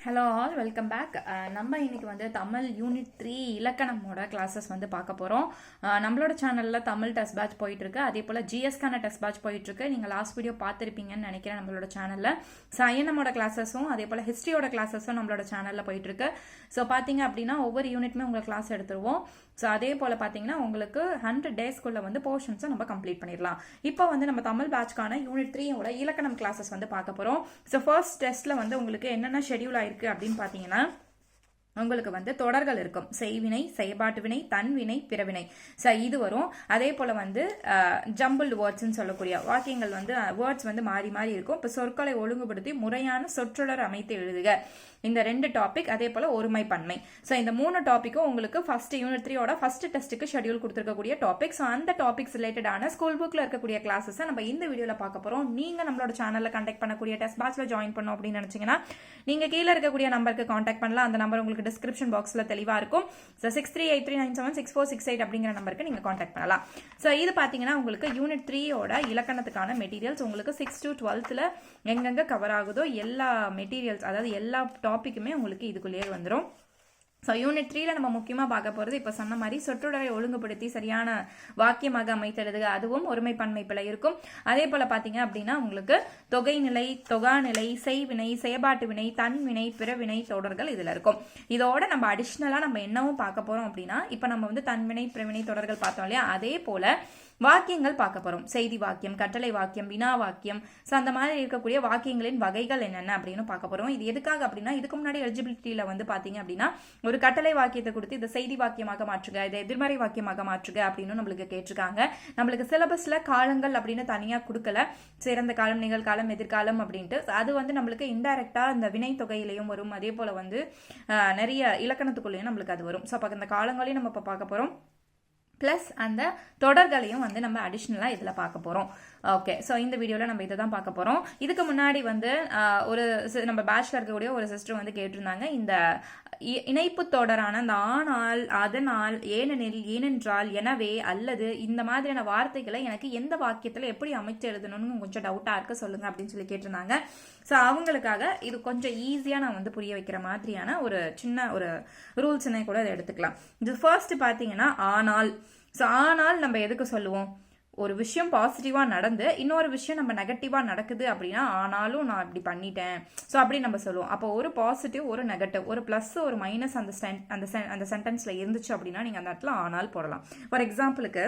Hello all welcome back. நம்ம இன்னைக்கு வந்து தமிழ் யூனிட் 3 இலக்கணமோட கிளாஸஸ் வந்து பார்க்க போகிறோம். நம்மளோட சேனலில் தமிழ் டெஸ்ட் பேட்ச் போயிட்டுருக்கு, அதே போல் ஜிஎஸ்கான டெஸ்ட் பேட்ச் போயிட்டுருக்கு. நீங்கள் லாஸ்ட் வீடியோ பார்த்துருப்பீங்கன்னு நினைக்கிறேன் நம்மளோட சேனலில். ஸோ ஐஎன்எம்மோட கிளாஸஸும் அதே போல் ஹிஸ்ட்ரியோட கிளாஸஸும் நம்மளோட சேனலில் போயிட்டுருக்கு. ஸோ பார்த்தீங்க அப்படின்னா ஒவ்வொரு யூனிட்டுமே உங்களுக்கு கிளாஸ் எடுத்துருவோம். ஸோ அதே போல் பார்த்தீங்கன்னா உங்களுக்கு 100 டேஸ்க்குள்ளே வந்து போர்ஷன்ஸை நம்ம கம்ப்ளீட் பண்ணிடலாம். இப்போ வந்து நம்ம தமிழ் பேட்ச்க்கான யூனிட் 3யோட இலக்கணம் கிளாஸஸ் வந்து பார்க்க போகிறோம். ஸோ ஃபர்ஸ்ட் டெஸ்ட்டில் வந்து உங்களுக்கு என்னென்ன ஷெடியூல் ஆயிருக்கு அப்படின்னு பார்த்தீங்கன்னா உங்களுக்கு வந்து தொடர்கள் இருக்கும். செய்வினை, செயற்பாட்டு வினை, தன்வினை, பிறவினை. ஸோ இது வரும். அதே போல் வந்து ஜம்பிள்டு வேர்ட்ஸ்ன்னு சொல்லக்கூடிய வாக்கியங்கள் வந்து வேர்ட்ஸ் வந்து மாறி மாறி இருக்கும். இப்போ சொற்களை ஒழுங்குபடுத்தி முறையான சொற்றொடர் அமைத்து எழுதுக, இந்த 2 டாபிக். அதே போல் ஒருமை பன்மை. ஸோ இந்த 3 டாப்பிக்கும் உங்களுக்கு ஃபர்ஸ்ட் யூனிட் 3யோட ஃபர்ஸ்ட் டெஸ்ட்டுக்கு ஷெடியூல் கொடுத்துருக்கக்கூடிய டாபிக். ஸோ அந்த டாபிக்ஸ் ரிலேட்டடான ஸ்கூல் புக்கில் இருக்கக்கூடிய கிளாஸஸை நம்ம இந்த வீடியோவில் பார்க்க போகிறோம். நீங்கள் நம்மளோட சேனலில் கண்டக்ட் பண்ணக்கூடிய டெஸ்ட் பேட்ச்ல ஜாயின் பண்ணோம் அப்படின்னு நினச்சிங்கன்னா நீங்கள் கீழே இருக்கக்கூடிய நம்பருக்கு காண்டாக்ட் பண்ணலாம். அந்த நம்பர் உங்களுக்கு டிஸ்கிரிப்ஷன் பாக்ஸில் தெளிவாக இருக்கும். ஸோ 6383976468 அப்படிங்கிற நம்பருக்கு நீங்கள் காண்டாக்ட் பண்ணலாம். ஸோ இது பார்த்தீங்கன்னா உங்களுக்கு யூனிட் 3யோட இலக்கணத்துக்கான மெட்டீரியல்ஸ் உங்களுக்கு 6 to 12th எங்கெங்கே கவர் ஆகுதோ எல்லா மெட்டீரியல்ஸ், அதாவது எல்லா டாபிக்குமே உங்களுக்கு இதுக்குள்ளேயே வந்துடும். ஸோ யூனிட் 3ல நம்ம முக்கியமாக பார்க்க போகிறது இப்போ சொன்ன மாதிரி சொற்றொடரை ஒழுங்குபடுத்தி சரியான வாக்கியமாக அமைத்தெழுதுக, அதுவும் ஒருமை பன்மை பிழை இருக்கும். அதே போல் பார்த்தீங்க அப்படின்னா உங்களுக்கு தொகைநிலை, தொகாநிலை, செய்வினை, செயற்பாட்டு வினை, தன்வினை, பிறவினை தொடர்கள் இதில் இருக்கும். இதோட நம்ம அடிஷ்னலாக நம்ம என்னவும் பார்க்க போகிறோம் அப்படின்னா இப்போ நம்ம வந்து தன்வினை, பிறவினை தொடர்கள் பார்த்தோம் இல்லையா, அதே போல் வாக்கியங்கள் பார்க்க போறோம். செய்தி வாக்கியம், கட்டளை வாக்கியம், வினா வாக்கியம். ஸோ அந்த மாதிரி இருக்கக்கூடிய வாக்கியங்களின் வகைகள் என்னென்ன அப்படின்னு பார்க்க போறோம். இது எதுக்காக அப்படின்னா இதுக்கு முன்னாடி எலிஜிபிலிட்டியில வந்து பாத்தீங்க அப்படின்னா ஒரு கட்டளை வாக்கியத்தை கொடுத்து இதை செய்தி வாக்கியமாக மாற்றுக, இதை எதிர்மறை வாக்கியமாக மாற்றுக அப்படின்னு நம்மளுக்கு கேட்டிருக்காங்க. நம்மளுக்கு சிலபஸ்ல காலங்கள் அப்படின்னு தனியா கொடுக்கல, சிறந்த காலம், நிகழ்காலம், எதிர்காலம் அப்படின்ட்டு. அது வந்து நம்மளுக்கு இன்டைரக்டா இந்த வினை தொகையிலையும் வரும். அதே போல வந்து நிறைய இலக்கணத்துக்குள்ளேயும் நம்மளுக்கு அது வரும். ஸோ அப்போ அந்த காலங்களையும் நம்ம இப்போ பார்க்க போறோம். ப்ளஸ் அந்த தொடர்களையும் வந்து நம்ம அடிஷ்னலாக இதில் பார்க்க போகிறோம். ஓகே, ஸோ இந்த வீடியோவில் நம்ம இதை தான் பார்க்க போகிறோம். இதுக்கு முன்னாடி வந்து ஒரு நம்ம பேட்ச்ல இருக்கக்கூடிய ஒரு சிஸ்டர் வந்து கேட்டிருந்தாங்க, இந்த இணைப்பு தொடரான அந்த ஆனால், அதனால், ஏனெனில், ஏனென்றால், எனவே, அல்லது இந்த மாதிரியான வார்த்தைகளை எனக்கு எந்த வாக்கியத்தில் எப்படி அமைச்சு எழுதணும்னு கொஞ்சம் டவுட்டாக இருக்க சொல்லுங்க அப்படின்னு சொல்லி கேட்டிருந்தாங்க. ஸோ அவங்களுக்காக இது கொஞ்சம் ஈஸியாக நான் வந்து புரிய வைக்கிற மாதிரியான ஒரு சின்ன ஒரு ரூல்ஸ்னே கூட இதை எடுத்துக்கலாம். இது ஃபர்ஸ்ட் பார்த்தீங்கன்னா ஆனால். ஸோ ஆனால் நம்ம எதுக்கு சொல்லுவோம்? ஒரு விஷயம் பாசிட்டிவாக நடந்து இன்னொரு விஷயம் நம்ம நெகட்டிவாக நடக்குது அப்படின்னா ஆனாலும் நான் இப்படி பண்ணிட்டேன் ஸோ அப்படி நம்ம சொல்லுவோம். அப்போ ஒரு பாசிட்டிவ், ஒரு நெகட்டிவ், ஒரு ப்ளஸ், ஒரு மைனஸ் அந்த சென்டென்ஸில் இருந்துச்சு அப்படின்னா நீங்கள் அந்த இடத்துல ஆனால் போடலாம். ஃபார் எக்ஸாம்பிளுக்கு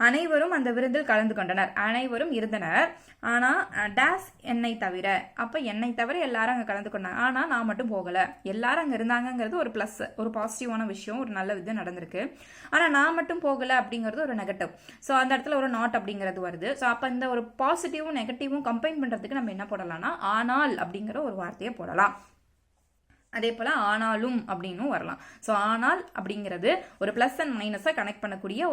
அனைவரும் அந்த விருந்தில் கலந்து கொண்டனர், அனைவரும் இருந்தனர், ஆனா டேஸ் என்னை தவிர. அப்ப என்னை தவிர எல்லாரும் அங்க கலந்து கொண்டாங்க, ஆனா நான் மட்டும் போகல. எல்லாரும் அங்க இருந்தாங்கிறது ஒரு பிளஸ், ஒரு பாசிட்டிவான விஷயம், ஒரு நல்ல இது நடந்திருக்கு. ஆனா நான் மட்டும் போகல அப்படிங்கிறது ஒரு நெகட்டிவ். ஸோ அந்த இடத்துல ஒரு நாட் அப்படிங்கிறது வருது. ஸோ அப்ப இந்த ஒரு பாசிட்டிவும் நெகட்டிவும் கம்பைன் பண்றதுக்கு நம்ம என்ன போடலாம்னா ஆனால் அப்படிங்கிற ஒரு வார்த்தையை போடலாம். அதே போல் ஆனாலும் அப்படின்னு வரலாம். ஸோ ஆனால் அப்படிங்கிறது ஒரு ப்ளஸ் அண்ட் மைனஸை கனெக்ட் பண்ணக்கூடிய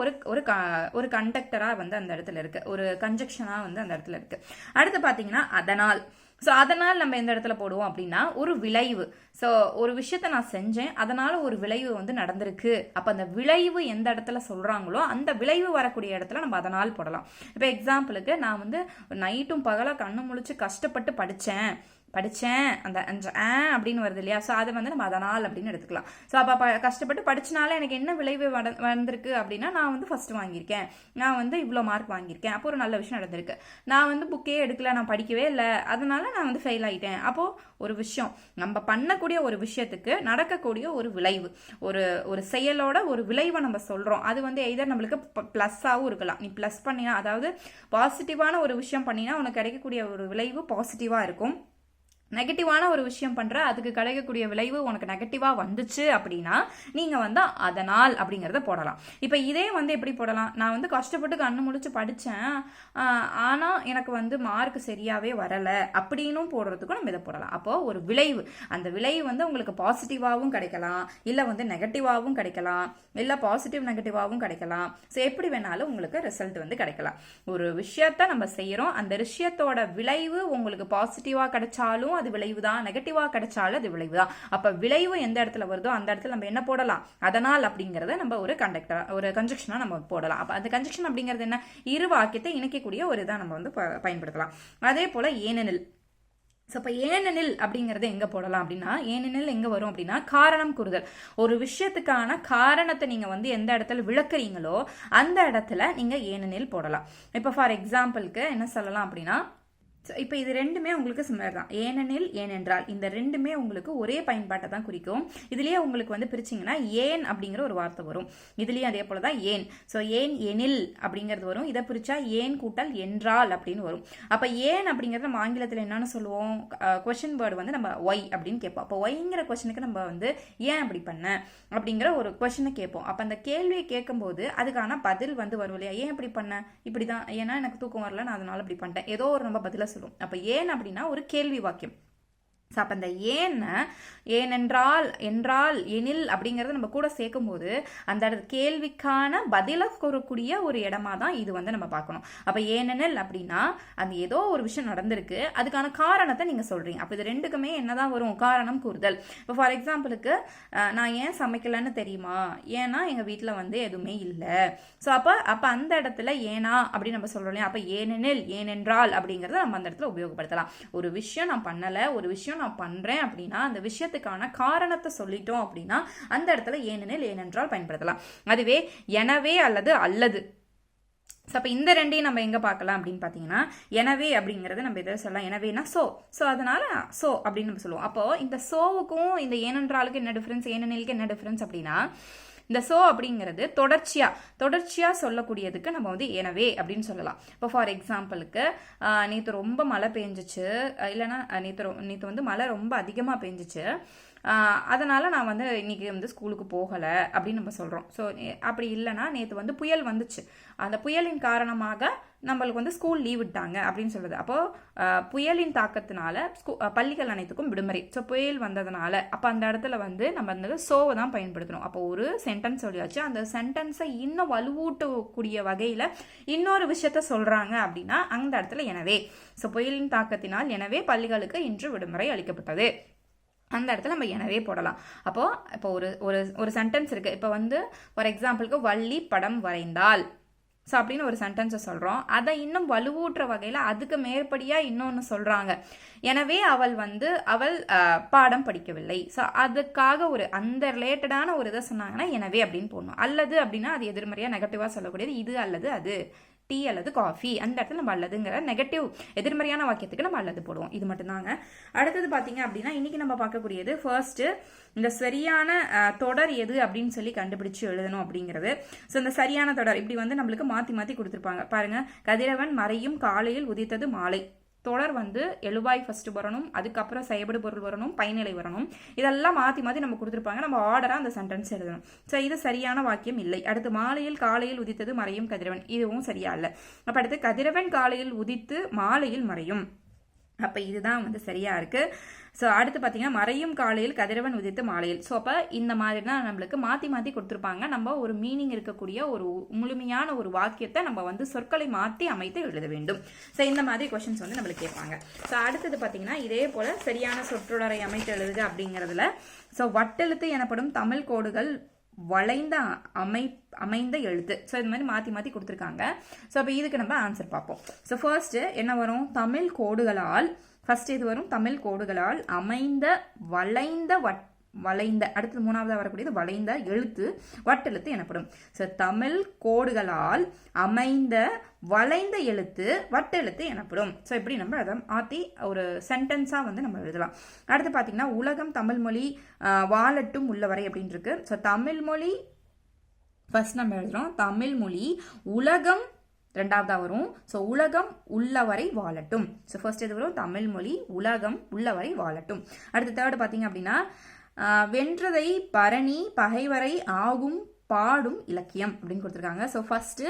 ஒரு கண்டக்டராக வந்து அந்த இடத்துல இருக்கு, ஒரு கன்ஜெக்ஷனாக வந்து அந்த இடத்துல இருக்கு. அடுத்து பார்த்தீங்கன்னா அதனால். ஸோ அதனால் நம்ம எந்த இடத்துல போடுவோம் அப்படின்னா ஒரு விளைவு. ஸோ ஒரு விஷயத்த நான் செஞ்சேன், அதனால ஒரு விளைவு வந்து நடந்திருக்கு. அப்போ அந்த விளைவு எந்த இடத்துல சொல்றாங்களோ அந்த விளைவு வரக்கூடிய இடத்துல நம்ம அதனால் போடலாம். இப்போ எக்ஸாம்பிளுக்கு நான் வந்து நைட்டும் பகலாக கண்ணு முழிச்சு கஷ்டப்பட்டு படித்தேன் அந்த அப்படின்னு வருது இல்லையா, ஸோ அதை வந்து நம்ம அதனால் அப்படின்னு எடுத்துக்கலாம். ஸோ அப்போ கஷ்டப்பட்டு படிச்சனால எனக்கு என்ன விளைவு வந்திருக்கு அப்படின்னா நான் வந்து ஃபர்ஸ்ட் வாங்கியிருக்கேன், நான் வந்து இவ்வளோ மார்க் வாங்கியிருக்கேன், அப்போ ஒரு நல்ல விஷயம் நடந்திருக்கு. நான் வந்து புக்கே எடுக்கல, நான் படிக்கவே இல்லை, அதனால நான் வந்து ஃபெயில் ஆகிட்டேன். அப்போது ஒரு விஷயம் நம்ம பண்ணக்கூடிய ஒரு விஷயத்துக்கு நடக்கக்கூடிய ஒரு விளைவு, ஒரு செயலோட ஒரு விளைவை நம்ம சொல்கிறோம். அது வந்து எய்தர் நம்மளுக்கு ப்ளஸ்ஸாகவும் இருக்கலாம். நீ ப்ளஸ் பண்ணினா, அதாவது பாசிட்டிவான ஒரு விஷயம் பண்ணினா உனக்கு கிடைக்கக்கூடிய ஒரு விளைவு பாசிட்டிவாக இருக்கும். நெகட்டிவான ஒரு விஷயம் பண்ற, அதுக்கு கிடைக்கக்கூடிய விளைவு உனக்கு நெகட்டிவா வந்துச்சு அப்படின்னா நீங்க வந்து அதனால் அப்படிங்கறத போடலாம். இப்ப இதே வந்து எப்படி போடலாம்? நான் வந்து கஷ்டப்பட்டு கண்ணு முடிச்சு படிச்சேன், ஆனா எனக்கு வந்து மார்க் சரியாவே வரல அப்படின்னு போடுறதுக்கும் நம்ம இதை போடலாம். அப்போ ஒரு விளைவு, அந்த விளைவு வந்து உங்களுக்கு பாசிட்டிவாகவும் கிடைக்கலாம், இல்ல வந்து நெகட்டிவாகவும் கிடைக்கலாம், இல்ல பாசிட்டிவ் நெகட்டிவாகவும் கிடைக்கலாம். ஸோ எப்படி வேணாலும் உங்களுக்கு ரிசல்ட் வந்து கிடைக்கலாம். ஒரு விஷயத்த நம்ம செய்யறோம், அந்த விஷயத்தோட விளைவு உங்களுக்கு பாசிட்டிவா கிடைச்சாலும் அது விளைவுதான், நெகட்டிவா கிடைச்சாலும் அது விளைவுதான். அப்ப விளைவு எந்த இடத்துல வருதோ அந்த இடத்துல நம்ம என்ன போடலாம்? அதனால் அப்படிங்கறத நம்ம ஒரு கன்ஜெக்ஷனா நம்ம போடலாம். அப்ப அந்த கன்ஜெக்ஷன் அப்படிங்கிறது என்ன? இரு வாக்கியத்தை இணைக்கக்கூடிய ஒரு இதை நம்ம வந்து பயன்படுத்தலாம். அதே போல ஏனெனில் ஸோ இப்போ ஏனெனில் அப்படிங்கிறது எங்கே போடலாம் அப்படின்னா, ஏனெனில் எங்கே வரும் அப்படின்னா காரணம் கூறுதல். ஒரு விஷயத்துக்கான காரணத்தை நீங்கள் வந்து எந்த இடத்துல விளக்குறீங்களோ அந்த இடத்துல நீங்கள் ஏனெனில் போடலாம். இப்போ ஃபார் எக்ஸாம்பிளுக்கு என்ன சொல்லலாம் அப்படின்னா, இப்போ இது ரெண்டுமே உங்களுக்கு சிமிலர் தான். ஏனெனில், ஏனென்றால், இந்த ரெண்டுமே உங்களுக்கு ஒரே பயன்பாட்டை தான் குறிக்கும். இதுலேயே உங்களுக்கு வந்து பிரிச்சிங்கன்னா ஏன் அப்படிங்கிற ஒரு வார்த்தை வரும். இதுலேயும் அதே போல தான் ஏன். ஸோ ஏன் எனில் அப்படிங்கிறது வரும். இதை பிரிச்சா ஏன் கூட்டல் என்றால் அப்படின்னு வரும். அப்போ ஏன் அப்படிங்கிறது நம்ம ஆங்கிலத்தில் என்னன்னு சொல்லுவோம், கொஸ்டின் வேர்டு வந்து நம்ம ஒய் அப்படின்னு கேட்போம். அப்போ ஒய்ங்கிற கொஸ்டினுக்கு நம்ம வந்து ஏன் அப்படி பண்ண அப்படிங்கிற ஒரு கொஸ்டினை கேட்போம். அப்போ அந்த கேள்வியை கேட்கும்போது அதுக்கான பதில் வந்து வரும் இல்லையா, ஏன் இப்படி பண்ண, இப்படி தான், ஏன்னா எனக்கு தூக்கம் வரல நான் அதனால இப்படி பண்ணிட்டேன், ஏதோ ஒரு நம்ம பதில சொல்லுவோம். அப்ப ஏன் அப்படின்னா ஒரு கேள்வி வாக்கியம். அப்போ அந்த ஏனென்றால், என்றால், எனில் அப்படிங்கிறத நம்ம கூட சேர்க்கும் போது அந்த கேள்விக்கான பதிலை கூறக்கூடிய ஒரு இடமா தான் இது வந்து நம்ம பார்க்கணும். அப்போ ஏனெனில் அப்படின்னா அந்த ஏதோ ஒரு விஷயம் நடந்திருக்கு, அதுக்கான காரணத்தை நீங்கள் சொல்கிறீங்க. அப்போ இது ரெண்டுக்குமே என்னதான் வரும், காரணம் கூறுதல். இப்போ ஃபார் எக்ஸாம்பிளுக்கு நான் ஏன் சமைக்கலன்னு தெரியுமா, ஏன்னா எங்கள் வீட்டில் வந்து எதுவுமே இல்லை. ஸோ அப்போ அந்த இடத்துல ஏனா அப்படின்னு நம்ம சொல்கிறோம் இல்லையா. அப்போ ஏனெனில், ஏனென்றால் அப்படிங்கிறத நம்ம அந்த இடத்துல உபயோகப்படுத்தலாம். ஒரு விஷயம் நான் பண்ணலை, ஒரு விஷயம் நான் பண்றேன் அப்படின்னா அந்த விஷயத்துக்கான காரணத்தை சொல்லிட்டோம் அப்படின்னா அந்த இடத்துல ஏனெனில், ஏனென்றால் பயன்படுத்தலாம். அதுவே எனவே அல்லது அல்லது. அப்போ இந்த ரெண்டையும் நம்ம எங்கே பார்க்கலாம் அப்படின்னு பார்த்தீங்கன்னா, எனவே அப்படிங்கிறது நம்ம எதை சொல்லலாம், எனவேனா ஸோ அதனால ஸோ அப்படின்னு நம்ம சொல்லுவோம். அப்போ இந்த சோவுக்கும் இந்த ஏனென்றாலுக்கு என்ன டிஃபரன்ஸ், ஏனெனிலுக்கு என்ன டிஃபரன்ஸ் அப்படின்னா, இந்த சோ அப்படிங்கிறது தொடர்ச்சியா சொல்லக்கூடியதுக்கு நம்ம வந்து எனவே அப்படின்னு சொல்லலாம். இப்போ ஃபார் எக்ஸாம்பிளுக்கு நேற்று ரொம்ப மழை பெஞ்சிச்சு, இல்லைன்னா நேற்று வந்து மழை ரொம்ப அதிகமாக பெஞ்சிச்சு, அதனால் நான் வந்து இன்றைக்கி வந்து ஸ்கூலுக்கு போகலை அப்படின்னு நம்ம சொல்கிறோம். ஸோ அப்படி இல்லைன்னா நேற்று வந்து புயல் வந்துச்சு, அந்த புயலின் காரணமாக நம்மளுக்கு வந்து ஸ்கூல் லீவ் விட்டாங்க அப்படின்னு சொல்லுது. அப்போது புயலின் தாக்கத்தினால பள்ளிகள் அனைத்துக்கும் விடுமுறை. ஸோ புயல் வந்ததுனால அப்போ அந்த இடத்துல வந்து நம்ம அந்த சோவை தான் பயன்படுத்தணும். அப்போ ஒரு சென்டென்ஸ் சொல்லியாச்சு, அந்த சென்டென்ஸை இன்னும் வலுவூட்டக்கூடிய வகையில் இன்னொரு விஷயத்த சொல்கிறாங்க அப்படின்னா அந்த இடத்துல எனவே. ஸோ புயலின் தாக்கத்தினால் எனவே பள்ளிகளுக்கு இன்று விடுமுறை அளிக்கப்பட்டது, அந்த இடத்துல நம்ம எனவே போடலாம். இப்போ ஒரு சென்டென்ஸ் இருக்குது. இப்போ வந்து ஃபார் எக்ஸாம்பிளுக்கு வள்ளி படம் வரைந்தால், ஸோ அப்படின்னு ஒரு சென்டென்ஸை சொல்கிறோம். அதை இன்னும் வலுவூட்டுற வகையில் அதுக்கு மேற்படியாக இன்னொன்று சொல்கிறாங்க, எனவே அவள் பாடம் படிக்கவில்லை. ஸோ அதுக்காக அந்த ரிலேட்டடான ஒரு இதை சொன்னாங்கன்னா எனவே அப்படின்னு போடணும். அல்லது அப்படின்னா அது எதிர்மறையாக நெகட்டிவாக சொல்லக்கூடியது, இது அல்லது அது, டீ அல்லது காஃபி, அந்த இடத்துல நம்ம அல்லதுங்கிற நெகட்டிவ் எதிர்மறையான வாக்கியத்துக்கு நம்ம அல்லது போடுவோம். இது மட்டும்தாங்க. அடுத்தது பார்த்தீங்க அப்படின்னா இன்னைக்கு நம்ம பார்க்கக்கூடியது ஃபர்ஸ்ட் இந்த சரியான தொடர் எது அப்படின்னு சொல்லி கண்டுபிடிச்சு எழுதணும் அப்படிங்கிறது. ஸோ இந்த சரியான தொடர் இப்படி வந்து நம்மளுக்கு மாற்றி கொடுத்துருப்பாங்க பாருங்க. கதிரவன் மறையும் காலையில் உதித்தது மாலை. தொடர் வந்து எழுவாய் ஃபர்ஸ்ட் வரணும், அதுக்கப்புறம் செயல்படு பொருள் வரணும், பயனிலை வரணும். இதெல்லாம் மாற்றி நம்ம கொடுத்துருப்பாங்க. நம்ம ஆர்டராக அந்த சென்டென்ஸ் எழுதணும். ஸோ இது சரியான வாக்கியம் இல்லை. அடுத்து மாலையில் காலையில் உதித்தது மறையும் கதிரவன், இதுவும் சரியா இல்லை. அப்போ அடுத்து கதிரவன் காலையில் உதித்து மாலையில் மறையும், அப்போ இதுதான் வந்து சரியா இருக்கு. ஸோ அடுத்து பார்த்தீங்கன்னா மறையும் காலையில் கதிரவன் உதித்து மாலையில். ஸோ அப்போ இந்த மாதிரி தான் நம்மளுக்கு மாற்றி கொடுத்துருப்பாங்க. நம்ம ஒரு மீனிங் இருக்கக்கூடிய ஒரு முழுமையான ஒரு வாக்கியத்தை நம்ம வந்து சொற்களை மாற்றி அமைத்து எழுத வேண்டும். ஸோ இந்த மாதிரி கொஸ்டின்ஸ் வந்து நம்மளுக்கு கேட்பாங்க. ஸோ அடுத்தது பார்த்தீங்கன்னா இதே போல் சரியான சொற்றொடரை அமைத்து எழுதுக அப்படிங்கிறதுல ஸோ வட்டெழுத்து எனப்படும் தமிழ் கோடுகள் வளைந்த அமைந்த எழுத்து. ஸோ இது மாதிரி மாற்றி கொடுத்துருக்காங்க. ஸோ அப்போ இதுக்கு நம்ம ஆன்சர் பார்ப்போம். ஸோ ஃபர்ஸ்ட் என்ன வரும், தமிழ் கோடுகளால், ஃபர்ஸ்ட் இது வரும், தமிழ் கோடுகளால் அமைந்த வளைந்த அடுத்தது மூணாவதாக வரக்கூடியது வளைந்த எழுத்து வட்டெழுத்து எனப்படும். ஸோ தமிழ் கோடுகளால் அமைந்த வளைந்த எழுத்து வட்டெழுத்து எனப்படும். ஸோ இப்படி நம்ம அதை மாற்றி ஒரு சென்டென்ஸாக வந்து நம்ம எழுதலாம். அடுத்து பார்த்தீங்கன்னா உலகம் தமிழ் மொழி வாழட்டும் உள்ளவரை அப்படின்னு இருக்கு. ஸோ தமிழ் மொழி ஃபர்ஸ்ட் நம்ம எழுதுறோம், தமிழ் மொழி உலகம் ரெண்டாவதாக வரும். ஸோ உலகம் உள்ளவரை வாழட்டும். ஸோ ஃபர்ஸ்ட் எது வரும், தமிழ் மொழி உலகம் உள்ளவரை வாழட்டும். அடுத்து தேர்டு பார்த்தீங்க அப்படின்னா வென்றதை பரணி பகைவரை ஆகும் பாடும் இலக்கியம் அப்படின்னு கொடுத்துருக்காங்க. ஸோ ஃபர்ஸ்ட்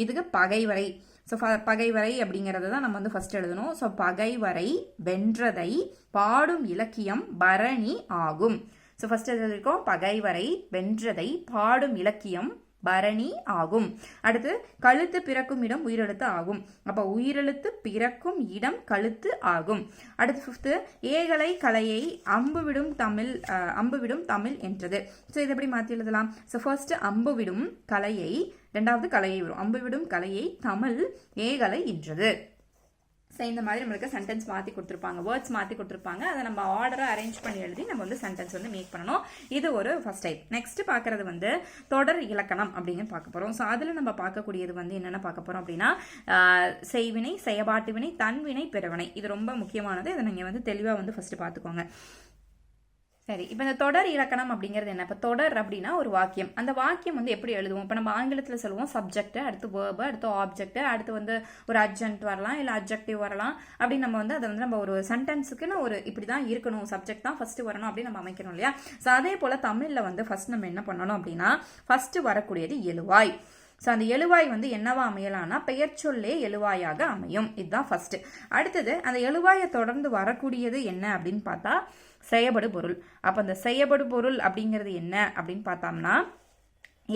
இதுக்கு பகைவரை. ஸோ பகைவரை அப்படிங்கிறத தான் நம்ம வந்து ஃபர்ஸ்ட் எழுதணும். ஸோ பகைவரை வென்றதை பாடும் இலக்கியம் பரணி ஆகும். ஸோ ஃபர்ஸ்ட் எழுதியிருக்கோம் பகைவரை வென்றதை பாடும் இலக்கியம் பரணி ஆகும். அடுத்து கழுத்து பிறக்கும் இடம் உயிரெழுத்து ஆகும். அப்போ உயிரெழுத்து பிறக்கும் இடம் கழுத்து ஆகும். அடுத்து ஃபிஃப்த்து ஏகலை கலையை அம்புவிடும் தமிழ் என்றது. ஸோ இதை எப்படி மாற்றி எழுதலாம். ஸோ ஃபர்ஸ்ட் அம்புவிடும் கலையை, ரெண்டாவது கலையை வரும், அம்புவிடும் கலையை தமிழ் ஏகலை என்றது. ஸோ இந்த மாதிரி நம்மளுக்கு சென்டென்ஸ் மாற்றி கொடுத்துருப்பாங்க, வேர்ட்ஸ் மாற்றி கொடுத்துருப்பாங்க. அதை நம்ம ஆர்டராக அரேஞ்ச் பண்ணி எழுதி நம்ம வந்து சென்டென்ஸ் வந்து மேக் பண்ணணும். இது ஒரு ஃபர்ஸ்ட் டைப். நெக்ஸ்ட் பார்க்கறது வந்து தொடர் இலக்கணம் அப்படின்னு பார்க்க போகிறோம். ஸோ அதில் நம்ம பார்க்கக்கூடியது வந்து என்னென்ன பார்க்க போகிறோம் அப்படின்னா செய்வினை, செயபாட்டு வினை, தன்வினை, பிறவினை. இது ரொம்ப முக்கியமானது. இதை நீங்கள் வந்து தெளிவாக வந்து ஃபர்ஸ்ட் பார்த்துக்கோங்க. சரி, இப்போ இந்த தொடர் இலக்கணம் அப்படிங்கிறது என்ன? இப்போ தொடர் அப்படின்னா ஒரு வாக்கியம். அந்த வாக்கியம் வந்து எப்படி எழுதுவோம்? இப்போ நம்ம ஆங்கிலத்தில் சொல்லுவோம் சப்ஜெக்ட், அடுத்து வேர்பு, அடுத்து ஆப்ஜெக்ட், அடுத்து வந்து ஒரு அட்ஜெக்ட் வரலாம், இல்லை அட்ஜெக்டிவ் வரலாம். அப்படி நம்ம வந்து அதை வந்து நம்ம ஒரு சென்டென்ஸுக்குன்னு ஒரு இப்படி தான் இருக்கணும், சப்ஜெக்ட் தான் ஃபர்ஸ்ட் வரணும் அப்படின்னு நம்ம அமைக்கணும் இல்லையா? ஸோ அதே போல் தமிழில் வந்து ஃபர்ஸ்ட் நம்ம என்ன பண்ணணும் அப்படின்னா ஃபர்ஸ்ட் வரக்கூடியது எழுவாய். ஸோ அந்த எழுவாய் வந்து என்னவா அமையலாம்னா பெயர் சொல்லே எழுவாயாக அமையும். இதுதான் ஃபர்ஸ்ட். அடுத்தது அந்த எழுவாயை தொடர்ந்து வரக்கூடியது என்ன அப்படின்னு பார்த்தா செயபடு பொருள். அப்போ அந்த செயபடு பொருள் அப்படிங்கிறது என்ன அப்படின்னு பார்த்தோம்னா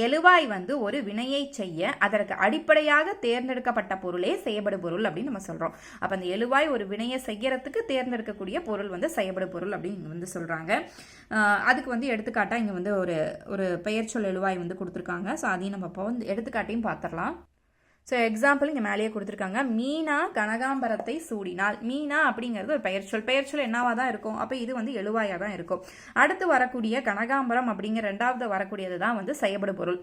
எழுவாய் வந்து ஒரு வினையை செய்ய அதற்கு அடிப்படையாக தேர்ந்தெடுக்கப்பட்ட பொருளே செயபடு பொருள் அப்படின்னு நம்ம சொல்றோம். அப்ப அந்த எழுவாய் ஒரு வினையை செய்யறதுக்கு தேர்ந்தெடுக்கக்கூடிய பொருள் வந்து செயபடு பொருள் அப்படின்னு வந்து சொல்றாங்க. அதுக்கு வந்து எடுத்துக்காட்டா இங்க வந்து ஒரு பெயர் சொல் எழுவாய் வந்து கொடுத்துருக்காங்க. ஸோ அதையும் நம்ம இப்போ வந்து எடுத்துக்காட்டையும் பார்த்துடலாம். ஸோ எக்ஸாம்பிள் இங்கே மேலேயே கொடுத்துருக்காங்க. மீனா கனகாம்பரத்தை சூடினால். மீனா அப்படிங்கிறது ஒரு பெயர் சொல். பெயர் சொல் என்னவா தான் இருக்கும்? அப்போ இது வந்து எழுவாயாக தான் இருக்கும். அடுத்து வரக்கூடிய கனகாம்பரம் அப்படிங்கிற ரெண்டாவது வரக்கூடியது தான் வந்து செயபடு பொருள்.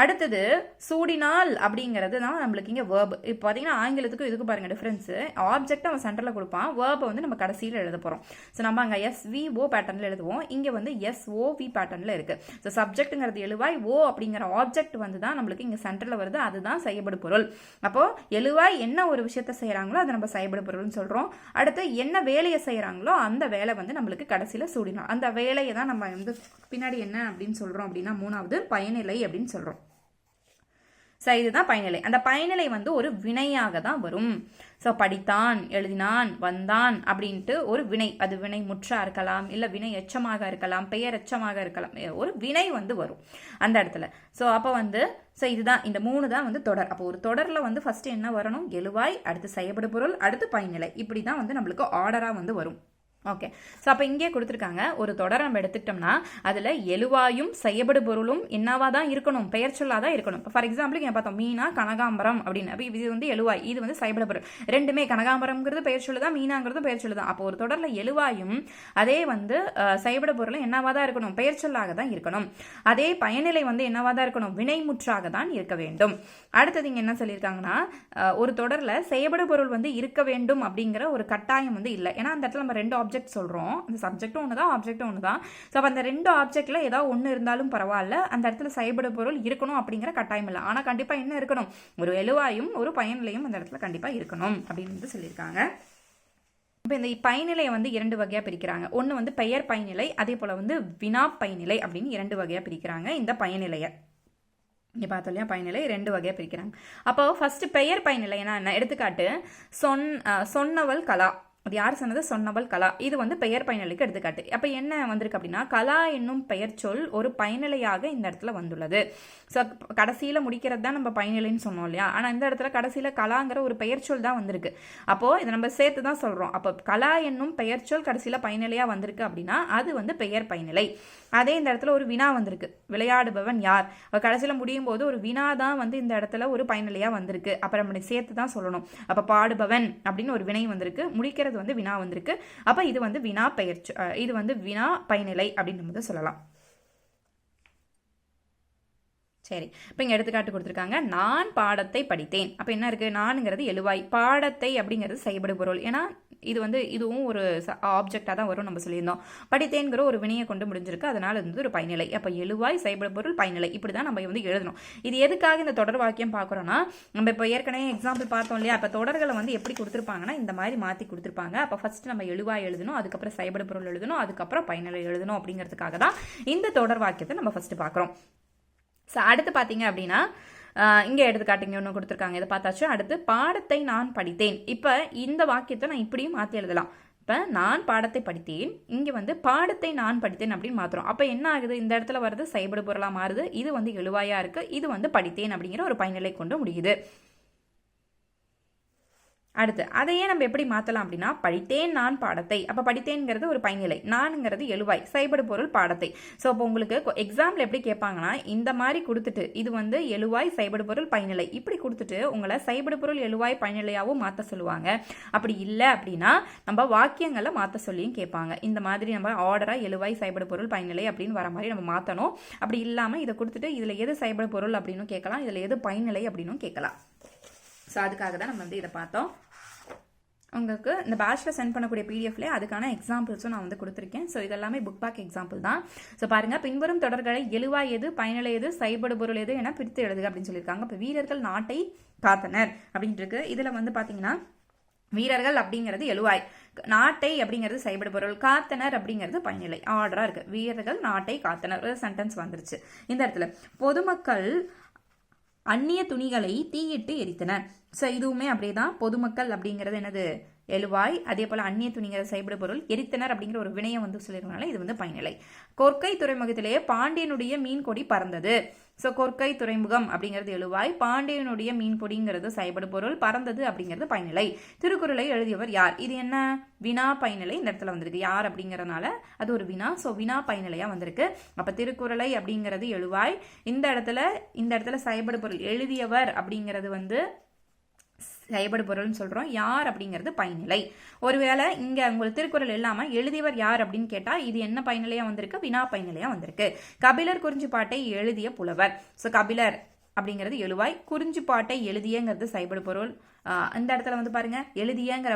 அடுத்தது சூடினால் அப்படிங்கிறது தான் நம்மளுக்கு இங்கே வேர்பு. இப்போ பார்த்தீங்கன்னா ஆங்கிலத்துக்கும் இதுக்கு பாருங்க டிஃப்ரென்ஸு. ஆப்ஜெக்ட் அவன் சென்டரில் கொடுப்பான், வேர்பை வந்து நம்ம கடைசியில் எழுத போகிறோம். ஸோ நம்ம அங்கே SVO பேட்டர்னில் எழுதுவோம், இங்கே வந்து SOV பேட்டர்னில் இருக்குது. ஸோ சப்ஜெக்ட்டுங்கிறது எழுவாய், ஓ அப்படிங்கிற ஆப்ஜெக்ட் வந்து தான் நம்மளுக்கு இங்கே சென்டரில் வருது, அதுதான் செயபடு பொருள். அப்போ எழுவாய் என்ன ஒரு விஷயத்த செய்யறாங்களோ அதை நம்ம செயபடு பொருள்னு சொல்றோம். அடுத்து என்ன வேலையை செய்யறாங்களோ அந்த வேலை வந்து நம்மளுக்கு கடைசியில சூடினோம். அந்த வேலையை தான் நம்ம வந்து பின்னாடி என்ன அப்படின்னு சொல்றோம் அப்படின்னா மூணாவது பயனிலை அப்படின்னு சொல்றோம். சரி, இதுதான் பயனிலை. அந்த பயனிலை வந்து ஒரு வினையாக தான் வரும். ஸோ படித்தான், எழுதினான், வந்தான் அப்படின்ட்டு ஒரு வினை. அது வினை முற்றா இருக்கலாம், இல்லை வினை எச்சமாக இருக்கலாம், பெயர் எச்சமாக இருக்கலாம். ஒரு வினை வந்து வரும் அந்த இடத்துல. ஸோ அப்போ வந்து இதுதான் இந்த மூணு தான் வந்து தொடர். அப்போ ஒரு தொடரில் வந்து ஃபர்ஸ்ட் என்ன வரணும்? எழுவாய், அடுத்து செயபடு பொருள், அடுத்து பயனிலை. இப்படி தான் வந்து நம்மளுக்கு ஆர்டராக வந்து வரும். ஓகே. ஸோ அப்போ இங்கே கொடுத்துருக்காங்க ஒரு தொடர் நம்ம எடுத்துக்கிட்டோம்னா அதில் எழுவாயும் செயபடு பொருளும் என்னவா தான் இருக்கணும்? பெயர் சொல்லாக தான் இருக்கணும். இப்போ ஃபார் எக்ஸாம்பிளுக்கு என்ன பார்த்தோம்? மீனா கனகாம்பரம் அப்படின்னு. அப்போ இது வந்து எழுவாய், இது வந்து செயபடு பொருள். ரெண்டுமே கனகாம்பரம்ங்கிறது பெயர் சொல்லு தான், மீனாங்கிறதும் பெயர் சொல்லு தான். அப்போ ஒரு தொடரில் எழுவாயும் அதே வந்து செயபடு பொருளும் என்னவா தான் இருக்கணும்? பெயர் சொல்லாக தான் இருக்கணும். அதே பயனிலை வந்து என்னவா தான் இருக்கணும்? வினைமுற்றாக தான் இருக்க வேண்டும். அடுத்தது இங்கே என்ன சொல்லியிருக்காங்கன்னா ஒரு தொடரில் செயபடு பொருள் வந்து இருக்க வேண்டும் அப்படிங்கிற ஒரு கட்டாயம் வந்து இல்லை. ஏன்னா அந்த இடத்துல நம்ம ரெண்டு ஆப்ஜெக்ட் சொல்றோம், அந்த சப்ஜெக்டும் ஒன்று தான், ஆப்ஜெக்டும் ஒன்று தான். ஸோ அந்த ரெண்டு ஆப்ஜெக்ட்ல ஏதாவது ஒன்று இருந்தாலும் பரவாயில்ல, அந்த இடத்துல செயபடு பொருள் இருக்கணும் அப்படிங்கிற கட்டாயம் இல்லை. ஆனால் கண்டிப்பாக என்ன இருக்கணும்? ஒரு எழுவாயும் ஒரு பயனிலையும் அந்த இடத்துல கண்டிப்பாக இருக்கணும் அப்படின்னு சொல்லியிருக்காங்க. இப்போ இந்த பயனிலையை வந்து இரண்டு வகையாக பிரிக்கிறாங்க. ஒன்று வந்து பெயர் பயனிலை, அதே போல் வந்து வினா பயனிலை அப்படின்னு இரண்டு வகையாக பிரிக்கிறாங்க இந்த பயனிலையை. இங்கே பார்த்தோம் இல்லையா, பயனிலை ரெண்டு வகையாக பிரிக்கிறாங்க. அப்போ ஃபர்ஸ்ட் பெயர் பயனிலை என்ன? எடுத்துக்காட்டு சொன்னவள் கலா. அது யார் சொன்னது? சொன்னவள் கலா. இது வந்து பெயர் பயனிலைக்கு எடுத்துக்காட்டு. அப்போ என்ன வந்திருக்கு அப்படின்னா கலா என்னும் பெயர் சொல் ஒரு பயனிலையாக இந்த இடத்துல வந்துள்ளது. ஸோ கடைசியில் முடிக்கிறது தான் நம்ம பயனிலைன்னு சொன்னோம் இல்லையா? ஆனால் இந்த இடத்துல கடைசியில் கலாங்கிற ஒரு பெயர் சொல் தான் வந்திருக்கு. அப்போது இதை நம்ம சேர்த்து தான் சொல்கிறோம். அப்போ கலா என்னும் பெயர் சொல் கடைசியில் பயனிலையாக வந்திருக்கு அப்படின்னா அது வந்து பெயர் பயனிலை. அதே இந்த இடத்துல ஒரு வினா வந்திருக்கு, விளையாடுபவன் யார். கடைசியில் முடியும் போது ஒரு வினா தான் வந்து இந்த இடத்துல ஒரு பயனிலையாக வந்திருக்கு. அப்புறம் நம்ம சேர்த்து தான் சொல்லணும். அப்போ பாடுபவன் அப்படின்னு ஒரு வினை வந்திருக்கு, முடிக்கிறது வந்து வினா வந்திருக்கு. அப்ப இது வந்து வினா பெயர், இது வந்து வினா பயனிலை அப்படின்னு நம்ம சொல்லலாம். சரி, இப்போ இங்கே எடுத்துக்காட்டு கொடுத்துருக்காங்க. நான் பாடத்தை படித்தேன். அப்போ என்ன இருக்கு? நான்ங்கிறது எழுவாய், பாடத்தை அப்படிங்கிறது செயபடு பொருள். ஏன்னா இது வந்து இதுவும் ஒரு ஆப்ஜெக்டாக தான் வரும் நம்ம சொல்லியிருந்தோம். படித்தேங்கிற ஒரு வினையை கொண்டு முடிஞ்சிருக்கு, அதனால வந்து ஒரு பயனிலை. அப்போ எழுவாய், செயபடு பொருள், பயனிலை, இப்படி தான் நம்ம வந்து எழுதணும். இது எதுக்காக இந்த தொடர் வாக்கியம் பார்க்குறோன்னா நம்ம இப்போ ஏற்கனவே எக்ஸாம்பிள் பார்த்தோம் இல்லையா? அப்போ தொடர்களை வந்து எப்படி கொடுத்துருப்பாங்கன்னா இந்த மாதிரி மாற்றி கொடுத்துருப்பாங்க. அப்போ ஃபர்ஸ்ட் நம்ம எழுவாய் எழுதணும், அதுக்கப்புறம் செயபடு பொருள் எழுதணும், அதுக்கப்புறம் பயனிலை எழுதணும். அப்படிங்கிறதுக்காக தான் இந்த தொடர் வாக்கியத்தை நம்ம ஃபர்ஸ்ட் பார்க்குறோம். ஸோ அடுத்து பார்த்தீங்க அப்படின்னா இங்கே எடுத்துக்காட்டுங்க ஒன்று கொடுத்துருக்காங்க, இதை பார்த்தாச்சு. அடுத்து பாடத்தை நான் படித்தேன். இப்போ இந்த வாக்கியத்தை நான் இப்படியும் மாற்றி எழுதலாம். இப்போ நான் பாடத்தை படித்தேன், இங்கே வந்து பாடத்தை நான் படித்தேன் அப்படின்னு மாற்றுறோம். அப்போ என்ன ஆகுது? இந்த இடத்துல வருது செயபடு பொருளாக மாறுது. இது வந்து எழுவாயாக இருக்குது, இது வந்து படித்தேன் அப்படிங்கிற ஒரு பயனிலை கொண்டு முடியுது. அடுத்து அதையே நம்ம எப்படி மாற்றலாம் அப்படின்னா படித்தேன் நான் பாடத்தை. அப்போ படித்தேன்ங்கிறது ஒரு பயனிலை, நான்ங்கிறது எழுவாய், செயல்படு பொருள் பாடத்தை. ஸோ அப்போ உங்களுக்கு எக்ஸாம்பிள் எப்படி கேட்பாங்கன்னா இந்த மாதிரி கொடுத்துட்டு இது வந்து எழுவாய் செயல்படு பொருள் பயனிலை இப்படி கொடுத்துட்டு உங்களை செயல்படு பொருள் எழுவாய் பயனிலையாகவும் மாற்ற சொல்லுவாங்க. அப்படி இல்லை அப்படின்னா நம்ம வாக்கியங்களை மாற்ற சொல்லியும் கேட்பாங்க. இந்த மாதிரி நம்ம ஆர்டராக எழுவாய் செயல்படு பொருள் பயனிலை அப்படின்னு வர மாதிரி நம்ம மாற்றணும். அப்படி இல்லாமல் இதை கொடுத்துட்டு இதில் எது செயல்படு பொருள் அப்படின்னு கேட்கலாம், இதில் எது பயனிலை அப்படின்னு கேட்கலாம். ஸோ அதுக்காக தான் நம்ம வந்து இதை பார்த்தோம். உங்களுக்கு இந்த பேட்சில் சென்ட் பண்ணக்கூடிய பிடிஎஃப்லேயே அதுக்கான எக்ஸாம்பிள்ஸும் நான் வந்து கொடுத்துருக்கேன். ஸோ இதெல்லாமே புக் பேக் எக்ஸாம்பிள் தான். ஸோ பாருங்கள், பின்வரும் தொடர்களை எழுவாய் எது பயனிலை எது செயல்படு பொருள் எது என பிரித்து எழுதுக அப்படின்னு சொல்லியிருக்காங்க. இப்போ வீரர்கள் நாட்டை காத்தனர் அப்படின்ட்டு இருக்கு. இதில் வந்து பார்த்தீங்கன்னா வீரர்கள் அப்படிங்கிறது எழுவாய், நாட்டை அப்படிங்கிறது செயல்படு பொருள், காத்தனர் அப்படிங்கிறது பயனிலை. ஆர்டராக இருக்குது. வீரர்கள் நாட்டை காத்தனர் ஒரு சென்டென்ஸ் வந்துருச்சு. இந்த இடத்துல பொதுமக்கள் அந்நிய துணிகளை தீயிட்டு எரித்தனர். ஸோ இதுவுமே அப்படியே தான். பொதுமக்கள் அப்படிங்கிறது என்னது எழுவாய், அதே போல் அந்நிய துணிங்கிற செயல்படு பொருள், எரித்தனர் அப்படிங்கிற ஒரு வினையை வந்து சொல்லியிருக்கனால இது வந்து பயனிலை. கொற்கை துறைமுகத்திலேயே பாண்டியனுடைய மீன்கொடி பறந்தது. ஸோ கொற்கை துறைமுகம் அப்படிங்கிறது எழுவாய், பாண்டியனுடைய மீன்கொடிங்கிறது செயல்படு பொருள், பறந்தது அப்படிங்கிறது பயனிலை. திருக்குறளை எழுதியவர் யார்? இது என்ன வினா பயனிலை இந்த இடத்துல வந்திருக்கு. யார் அப்படிங்கிறதுனால அது ஒரு வினா. ஸோ வினா பயனிலையா வந்திருக்கு. அப்போ திருக்குறளை அப்படிங்கிறது எழுவாய், இந்த இடத்துல செயல்படு பொருள் எழுதியவர் அப்படிங்கிறது வந்து செயல்படு பொருள்னு சொல்கிறோம். யார் அப்படிங்கிறது பயனிலை. ஒருவேளை இங்கே உங்களுக்கு திருக்குறள் இல்லாமல் எழுதியவர் யார் அப்படின்னு கேட்டால் இது என்ன பயனிலையாக வந்திருக்கு? வினா பயனிலையாக வந்திருக்கு. கபிலர் குறிஞ்சிப்பாட்டை எழுதிய புலவர். ஸோ கபிலர் அப்படிங்கிறது எழுவாய், குறிஞ்சிப்பாட்டை எழுதியங்கிறது செயல்படு பொருள். இந்த இடத்துல வந்து பாருங்க எழுதியங்கிற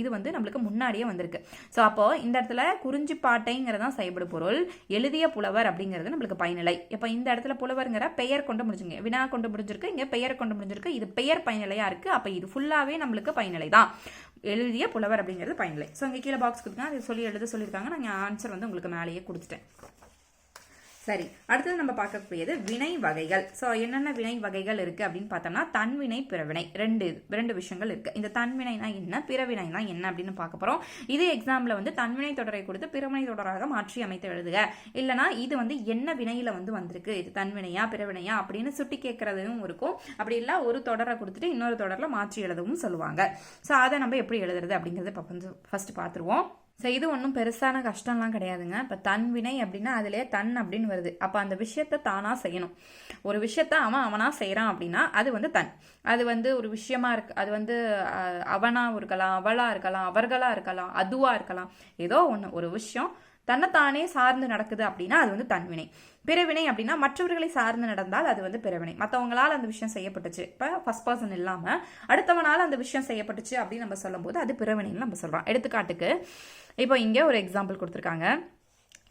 இது வந்து நம்மளுக்கு முன்னாடியே வந்திருக்கு. ஸோ அப்போ இந்த இடத்துல குறிஞ்சிப்பாட்டைங்கிறதான் செயல்படு பொருள், எழுதிய புலவர் அப்படிங்கிறது நம்மளுக்கு பயனிலை. இப்போ இந்த இடத்துல புலவர்ங்கிற பெயர் கொண்டு முடிஞ்சுங்க, வினா கொண்டு முடிஞ்சிருக்கு, இங்கே பெயர் கொண்டு முடிஞ்சிருக்கு. இது பெயர் பயனிலையா இருக்கு. அப்போ இது ஃபுல்லாவே நம்மளுக்கு பயனிலை தான். எழுதிய புலவர் அப்படிங்கிறது பயனிலை. ஸோ இங்கே கீழே பாக்ஸ் கொடுத்துருங்க, அதை சொல்லி எழுத சொல்லியிருக்காங்க. நான் ஆன்சர் வந்து உங்களுக்கு மேலேயே கொடுத்துட்டேன். சரி, அடுத்தது நம்ம பார்க்கக்கூடியது வினை வகைகள். ஸோ என்னென்ன வினை வகைகள் இருக்கு அப்படின்னு பார்த்தோம்னா தன்வினை பிறவினை ரெண்டு விஷயங்கள் இருக்கு. இந்த தன்வினைனா என்ன, பிறவினைனா என்ன அப்படின்னு பார்க்க போறோம். இதே எக்ஸாம்ல வந்து தன்வினை தொடரை கொடுத்து பிறவினை தொடராக மாற்றி அமைத்து எழுதுக, இல்லைனா இது வந்து என்ன வினையில வந்து வந்திருக்கு, இது தன்வினையா பிறவினையா அப்படின்னு சுட்டி கேட்கறதும் இருக்கும். அப்படி இல்லை ஒரு தொடரை கொடுத்துட்டு இன்னொரு தொடரில் மாற்றி எழுதவும் சொல்லுவாங்க. ஸோ அதை நம்ம எப்படி எழுதுறது அப்படிங்கிறத ஃபர்ஸ்ட் பார்த்துருவோம். ஸோ இது ஒன்றும் பெருசான கஷ்டம்லாம் கிடையாதுங்க. இப்போ தன்வினை அப்படின்னா அதிலே தன் அப்படின்னு வருது. அப்போ அந்த விஷயத்தை தானாக செய்யணும். ஒரு விஷயத்த அவனா செய்கிறான் அப்படின்னா அது வந்து தன். அது வந்து ஒரு விஷயமா இருக்கு, அது வந்து அவனாக இருக்கலாம், அவளாக இருக்கலாம், அவர்களாக இருக்கலாம், அதுவாக இருக்கலாம், ஏதோ ஒன்று ஒரு விஷயம் தன்னைத்தானே சார்ந்து நடக்குது அப்படின்னா அது வந்து தன்வினை. பிறவினை அப்படின்னா மற்றவர்களை சார்ந்து நடந்தால் அது வந்து பிறவினை. மற்றவங்களால் அந்த விஷயம் செய்யப்பட்டுச்சு, இப்போ ஃபர்ஸ்ட் பர்சன் இல்லாமல் அடுத்தவனால் அந்த விஷயம் செய்யப்பட்டுச்சு அப்படின்னு நம்ம சொல்லும் போது அது பிறவினைன்னு நம்ம சொல்கிறோம். எடுத்துக்காட்டுக்கு இப்போ இங்கே ஒரு எக்ஸாம்பிள் கொடுத்துருக்காங்க.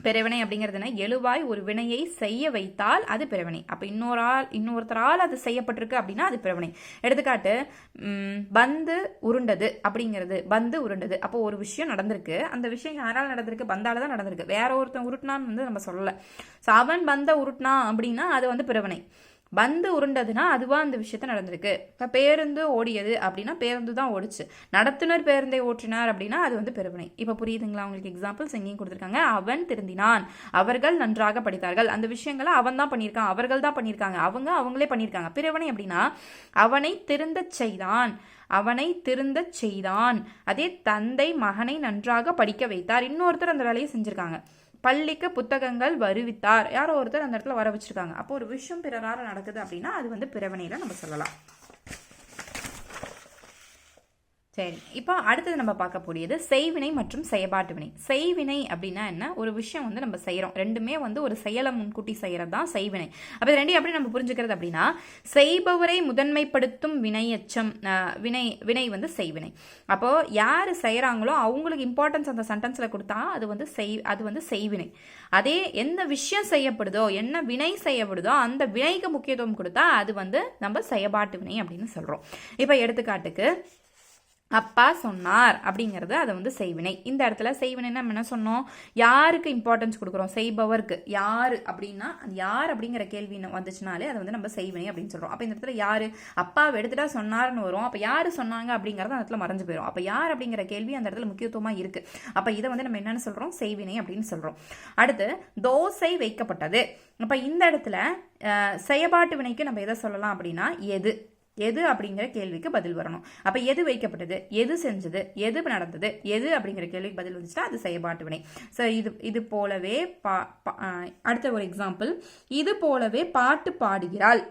பிறவினை அப்படிங்கிறதுனா எழுவாய் ஒரு வினையை செய்ய வைத்தால் அது பிறவினை. அப்போ இன்னொருத்தரால் அது செய்யப்பட்டிருக்கு அப்படின்னா அது பிறவினை. எடுத்துக்காட்டு பந்து உருண்டது அப்படிங்கிறது, பந்து உருண்டது. அப்போ ஒரு விஷயம் நடந்திருக்கு, அந்த விஷயம் யாரால் நடந்திருக்கு? பந்தால தான் நடந்திருக்கு. வேற ஒருத்தன் உருட்டினான்னு வந்து நம்ம சொல்லலை. ஸோ அவன் பந்தை உருட்டினான் அப்படின்னா அது வந்து பிறவினை. பந்து உருண்டதுன்னா அதுவா அந்த விஷயத்த நடந்திருக்கு. இப்போ பேருந்து ஓடியது அப்படின்னா பேருந்து தான் ஓடிச்சு. நடத்துனர் பேருந்தை ஓட்டினார் அப்படின்னா அது வந்து பிறவினை. இப்போ புரியுதுங்களா உங்களுக்கு? எக்ஸாம்பிள்ஸ் எங்கேயும் கொடுத்துருக்காங்க. அவன் திருந்தினான், அவர்கள் நன்றாக படித்தார்கள். அந்த விஷயங்களை அவன் தான் பண்ணியிருக்கான், அவர்கள் தான் பண்ணியிருக்காங்க, அவங்களே பண்ணியிருக்காங்க. பிறவினை அப்படின்னா அவனை திருந்தச் செய்தான், அவனை திருந்தச் செய்தான். அதே தந்தை மகனை நன்றாக படிக்க வைத்தார், இன்னொருத்தர் அந்த வேலையை செஞ்சிருக்காங்க. பள்ளிக்கு புத்தகங்கள் வருவித்தார், யாரோ ஒருத்தர் அந்த இடத்துல வர வச்சிருக்காங்க. அப்போ ஒரு விஷயம் பிறரால நடக்குது அப்படின்னா அது வந்து பிறவினையில நம்ம சொல்லலாம். சரி, இப்போ அடுத்தது நம்ம பார்க்கக்கூடியது செய்வினை மற்றும் செயல்பாட்டு வினை. செய்வினை அப்படின்னா என்ன? ஒரு விஷயம் வந்து நம்ம செய்கிறோம், ரெண்டுமே வந்து ஒரு செயலை முன்கூட்டி செய்கிறது தான் செய்வினை. அப்போ இது ரெண்டையும் எப்படி நம்ம புரிஞ்சுக்கிறது அப்படின்னா செய்பவரை முதன்மைப்படுத்தும் வினையச்சம் வினை வந்து செய்வினை. அப்போது யார் செய்கிறாங்களோ அவங்களுக்கு இம்பார்ட்டன்ஸ் அந்த சென்டென்ஸில் கொடுத்தா அது வந்து செய்வினை. அதே எந்த விஷயம் செய்யப்படுதோ, என்ன வினை செய்யப்படுதோ அந்த வினைக்கு முக்கியத்துவம் கொடுத்தா அது வந்து நம்ம செயல்பாட்டு வினை அப்படின்னு சொல்கிறோம். இப்போ எடுத்துக்காட்டுக்கு அப்பா சொன்னார் அப்படிங்கிறது அதை வந்து செய்வினை. இந்த இடத்துல செய்வினைன்னா நம்ம என்ன சொன்னோம்? யாருக்கு இம்பார்ட்டன்ஸ் கொடுக்குறோம்? செய்பவருக்கு. யார் அப்படின்னா அது யார் அப்படிங்கிற கேள்வி வந்துச்சுனாலே அதை வந்து நம்ம செய்வினை அப்படின்னு சொல்கிறோம். அப்போ இந்த இடத்துல யார் அப்பாவை எடுத்துட்டா சொன்னார்னு வரும். அப்போ யார் சொன்னாங்க அப்படிங்கிறது அந்த இடத்துல மறைஞ்சு போயிடும். அப்போ யார் அப்படிங்கிற கேள்வி அந்த இடத்துல முக்கியத்துவமாக இருக்குது. அப்போ இதை வந்து நம்ம என்னென்னு சொல்கிறோம்? செய்வினை அப்படின்னு சொல்கிறோம். அடுத்து தோசை வைக்கப்பட்டது. அப்போ இந்த இடத்துல செயல்பாட்டு வினைக்கு நம்ம எதை சொல்லலாம் அப்படின்னா எது. எது அப்படிங்கிற கேள்விக்கு பதில் வரணும். அப்ப எது வைக்கப்பட்டது, எது செஞ்சது, எது நடந்தது, எது அப்படிங்கிற கேள்விக்கு பதில் வந்துச்சுன்னா அது செயல்பாட்டு வினை. ஸோ இது போலவே அடுத்த ஒரு எக்ஸாம்பிள், இது போலவே பாட்டு பாடுகிறாள்.